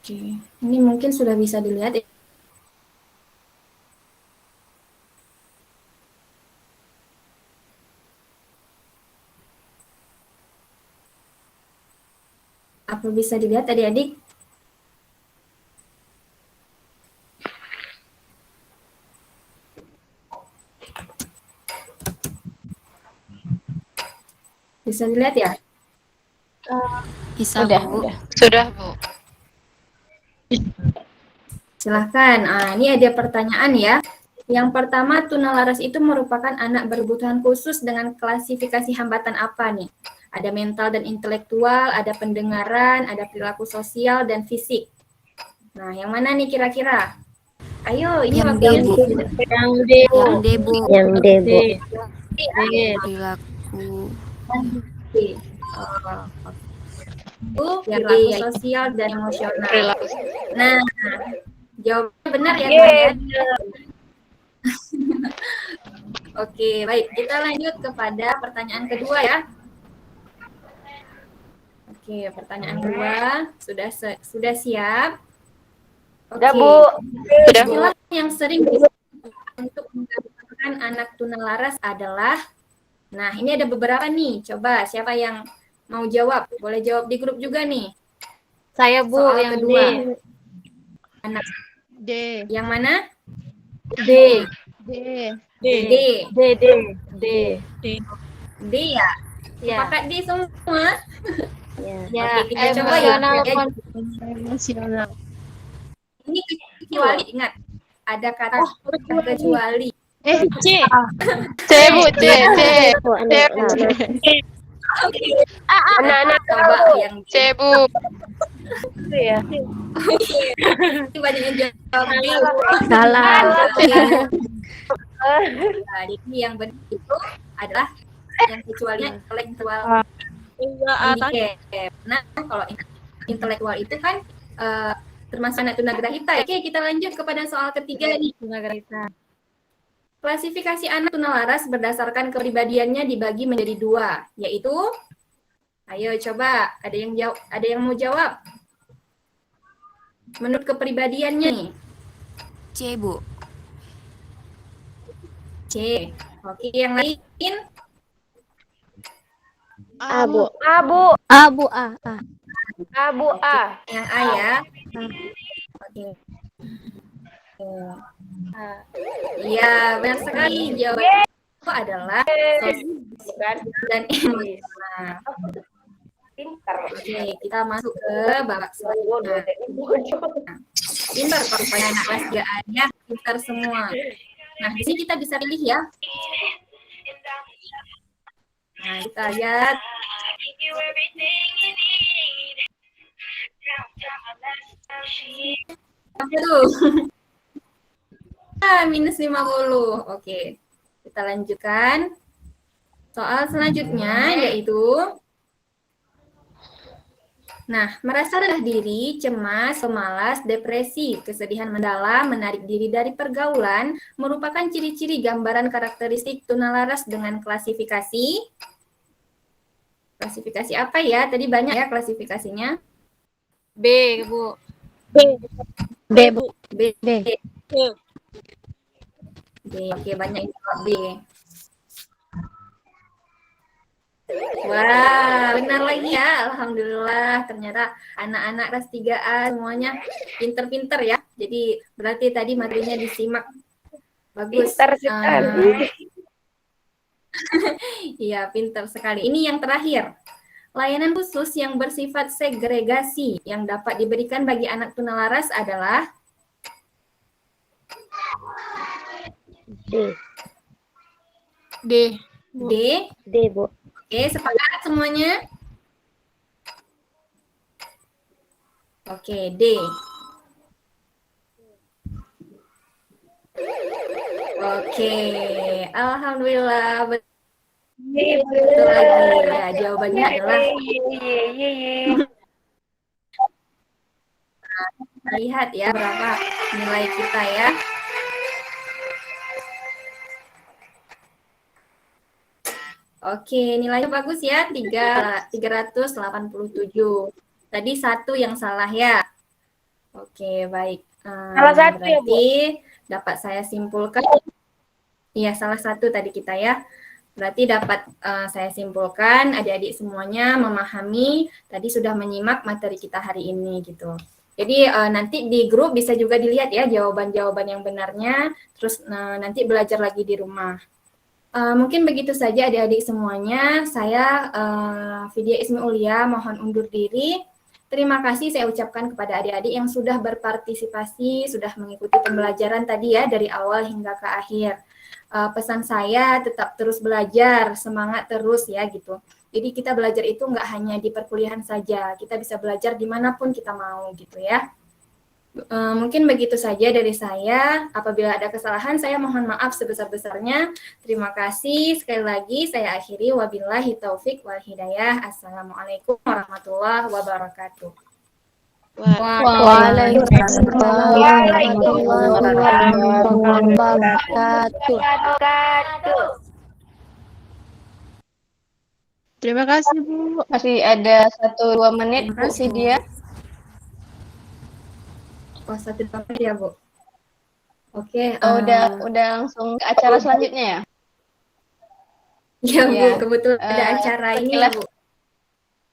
Oke, ini mungkin sudah bisa dilihat ya. Apa bisa dilihat adik-adik? Bisa dilihat ya? Bisa, Udah, Bu. udah. Sudah, Bu. Silahkan. Ini ada pertanyaan ya. Yang pertama, tunalaras itu merupakan anak berkebutuhan khusus dengan klasifikasi hambatan apa nih? Ada mental dan intelektual, ada pendengaran, ada perilaku sosial, dan fisik. Nah, yang mana nih kira-kira? Ayo, ini Yang D, waktunya Bu. Yang D, Yang D, Bu. Yang D, Bu. Perilaku. Perilaku sosial dan emosional. Perilaku. Nah, jawabannya benar ya, teman ya? Oke, baik. Kita lanjut kepada pertanyaan kedua ya. Oke, pertanyaan kedua sudah siap? Oke. Udah, Bu. Sudah, Bu. Istilah yang sering disebut untuk menggambarkan anak tunalaras adalah, nah ini ada beberapa nih. Coba siapa yang mau jawab? Boleh jawab di grup juga nih. Saya, Bu, Soal yang kedua. D. Anak D. yang mana? D. D. D. D. D. D. D. D ya? Ya. Pakai D semua? Ya, Oke, kita coba ya. Emosional. Ini kecuali, ingat. Ada kata kecuali. C. C, Bu. C. C. Anak-anak coba yang C, Bu. ya. Ini banyak yang jawab D. Salah. Nah, jadi yang benar itu adalah yang kecuali intelektual handicap. Nah, kalau intelektual itu kan termasuk anak tunagrahita. Oke, kita lanjut kepada soal ketiga nih. Tunagrahita. Klasifikasi anak tunalaras berdasarkan kepribadiannya dibagi menjadi dua, yaitu, ayo coba, ada yang mau jawab? Menurut kepribadiannya nih. C, Bu. C. Oke, yang lain? A, Bu. A, Bu, A. A, Bu, A. Yang A ya. Oke. Iya, benar sekali. Jawabannya itu adalah sosial dan emosional. Oke, kita masuk ke babak selanjutnya. Pintar pokoknya anak kelas 3A ya, pintar semua. Nah, di sini kita bisa pilih ya. Nah, kita lihat. Apa tuh? Minus 50. Oke. Kita lanjutkan. Soal selanjutnya yaitu merasa rendah diri, cemas, pemalas, depresi, kesedihan mendalam, menarik diri dari pergaulan merupakan ciri-ciri gambaran karakteristik tunalaras dengan klasifikasi. Klasifikasi apa ya? Tadi banyak ya klasifikasinya. B, Bu. B, Bu. B. B. B. Oke, banyak itu B. Wah, benar lagi ya. Alhamdulillah, ternyata anak-anak kelas 3A semuanya pinter-pinter ya. Jadi berarti tadi materinya disimak. Bagus. Pintar sekali. Iya, pinter sekali. Ini yang terakhir. Layanan khusus yang bersifat segregasi yang dapat diberikan bagi anak tunalaras adalah D. D. D. D, Bu. Oke, sepakat semuanya? Oke, D. Oke, alhamdulillah betul lagi. Ya, jawabannya adalah lihat ya berapa nilai kita ya. Oke, nilainya bagus ya, 387. Tadi satu yang salah ya. Oke, baik. Salah satu ya, Bu. Berarti dapat saya simpulkan. Iya, salah satu tadi kita ya. Berarti dapat saya simpulkan adik-adik semuanya memahami, tadi sudah menyimak materi kita hari ini gitu. Jadi nanti di grup bisa juga dilihat ya jawaban-jawaban yang benarnya, terus nanti belajar lagi di rumah. Mungkin begitu saja adik-adik semuanya. Saya Vidya Ismi Ulia mohon undur diri. Terima kasih saya ucapkan kepada adik-adik yang sudah berpartisipasi, sudah mengikuti pembelajaran tadi ya dari awal hingga ke akhir. Pesan saya tetap terus belajar, semangat terus ya gitu. Jadi kita belajar itu nggak hanya di perkuliahan saja, kita bisa belajar dimanapun kita mau gitu ya. Mungkin begitu saja dari saya. Apabila ada kesalahan, saya mohon maaf sebesar-besarnya. Terima kasih. Sekali lagi, saya akhiri. Wabillahi taufik wal hidayah. Assalamualaikum warahmatullahi wabarakatuh. Waalaikumsalam warahmatullahi wabarakatuh. Terima kasih, Bu. Masih ada 1-2 menit, Bu Vidya. Oh, 1 menit ya, Bu. Oke. Udah langsung ke acara selanjutnya ya? Iya, Bu. Ya. Kebetulan ada acara ini ya, Bu.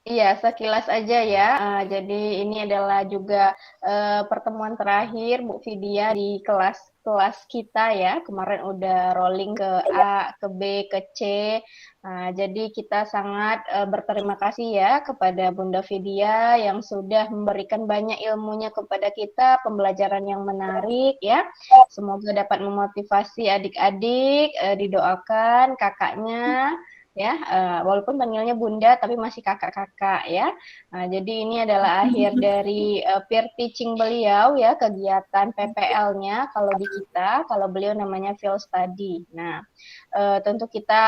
Iya, sekilas aja ya. Jadi ini adalah juga pertemuan terakhir Bu Vidya di kelas kita ya. Kemarin udah rolling ke A, ke B, ke C. Jadi kita sangat berterima kasih ya kepada Bunda Vidya yang sudah memberikan banyak ilmunya kepada kita, pembelajaran yang menarik ya. Semoga dapat memotivasi adik-adik, didoakan kakaknya. Ya, walaupun panggilnya Bunda tapi masih kakak-kakak ya. Jadi ini adalah akhir dari peer teaching beliau ya, kegiatan PPL-nya kalau di kita, kalau beliau namanya field study. Nah, tentu kita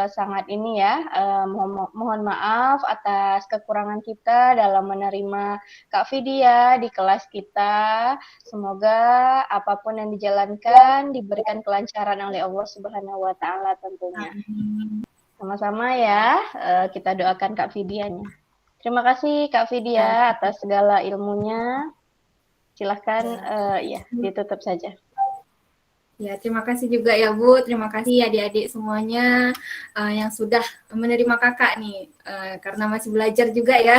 sangat ini ya, mohon maaf atas kekurangan kita dalam menerima Kak Vidya di kelas kita. Semoga apapun yang dijalankan diberikan kelancaran oleh Allah Subhanahu wa taala tentunya. Sama-sama ya, kita doakan Kak Vidyanya. Terima kasih Kak Vidya atas segala ilmunya. Silahkan ya ditutup saja. Ya, terima kasih juga ya Bu. Terima kasih adik-adik semuanya yang sudah menerima kakak nih. Karena masih belajar juga ya.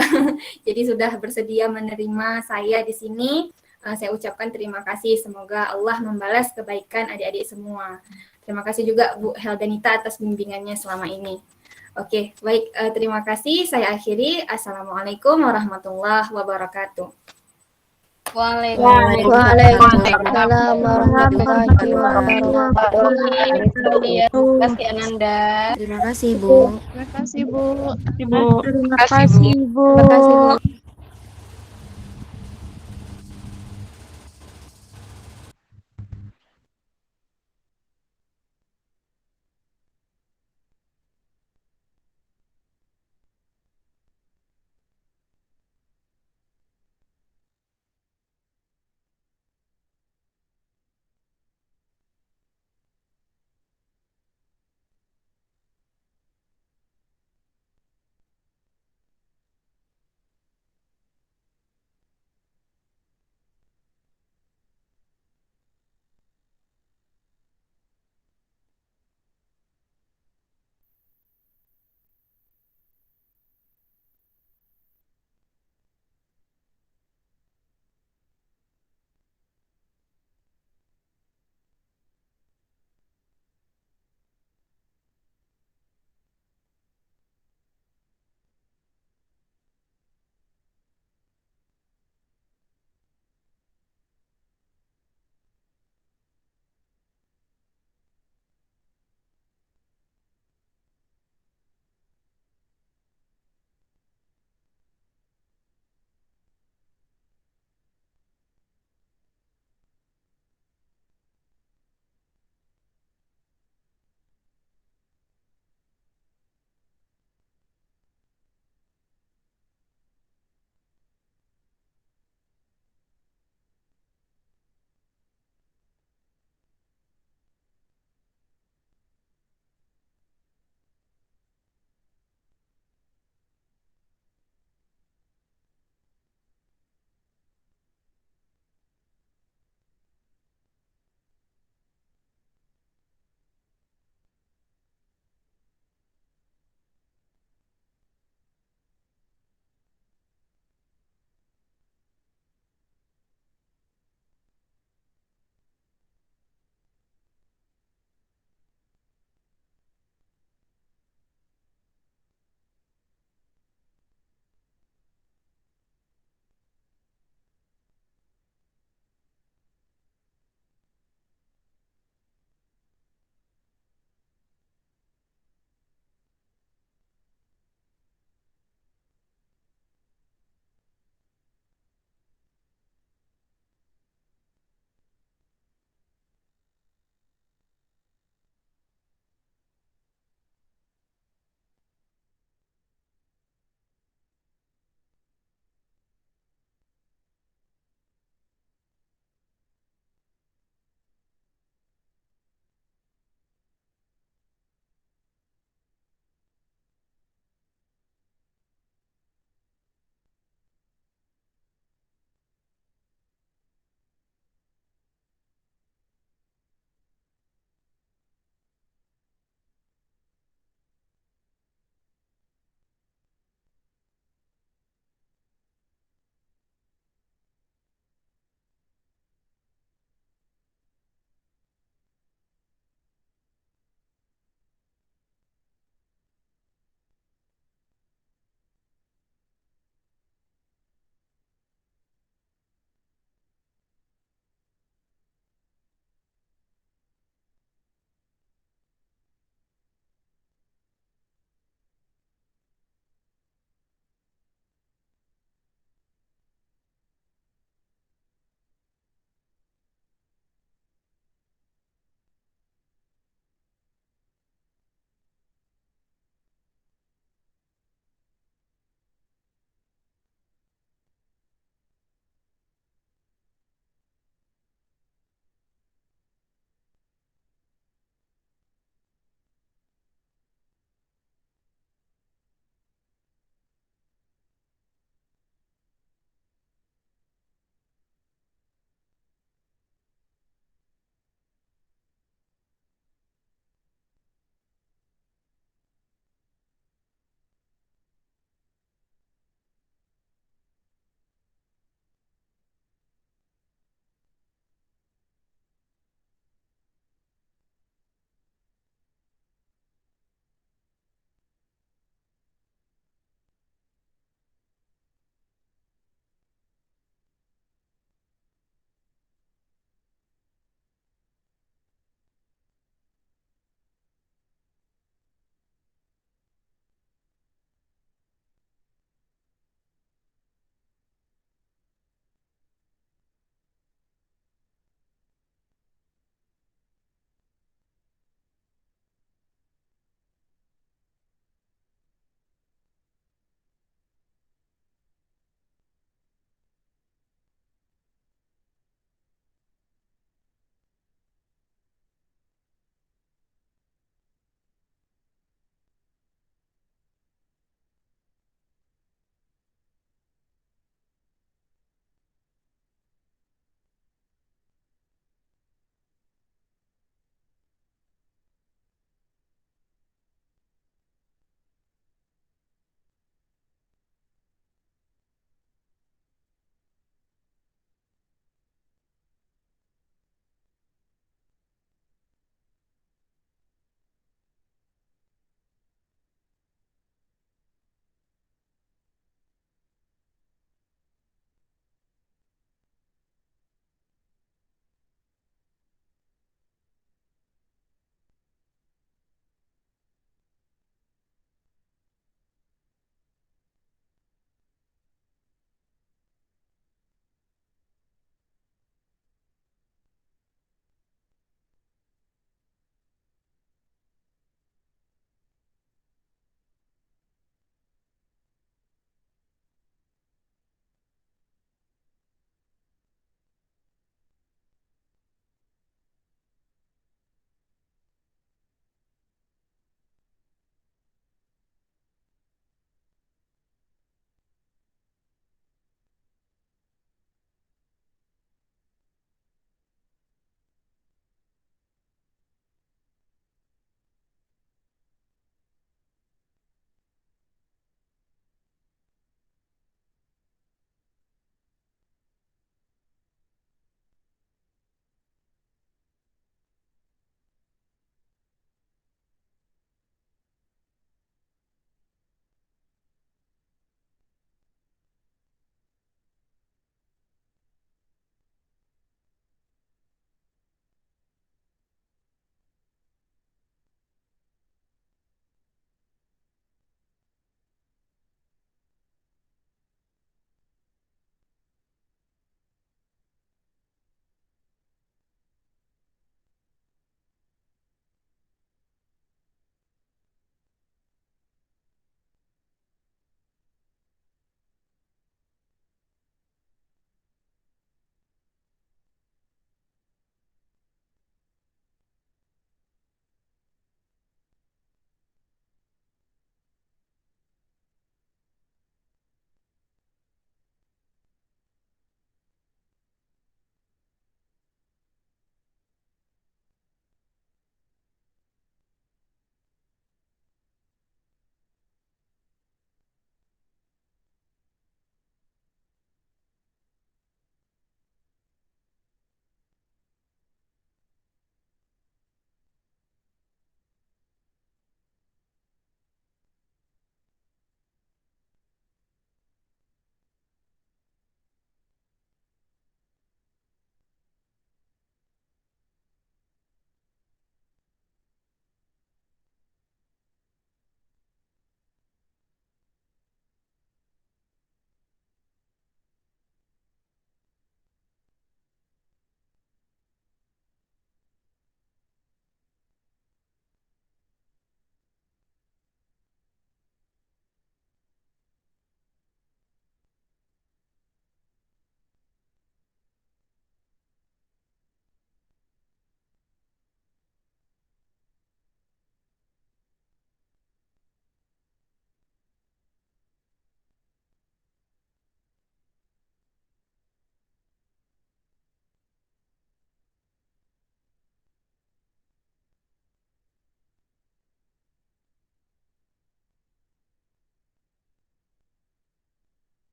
Jadi sudah bersedia menerima saya di sini. Saya ucapkan terima kasih. Semoga Allah membalas kebaikan adik-adik semua. Terima kasih juga Bu Heldanita atas bimbingannya selama ini. Oke, baik. Terima kasih. Saya akhiri. Assalamualaikum warahmatullahi wabarakatuh. Waalaikumsalam warahmatullahi wabarakatuh. Terima kasih Ananda. Terima kasih, Bu. Terima kasih, Bu. Terima kasih, Bu. Terima kasih, Bu.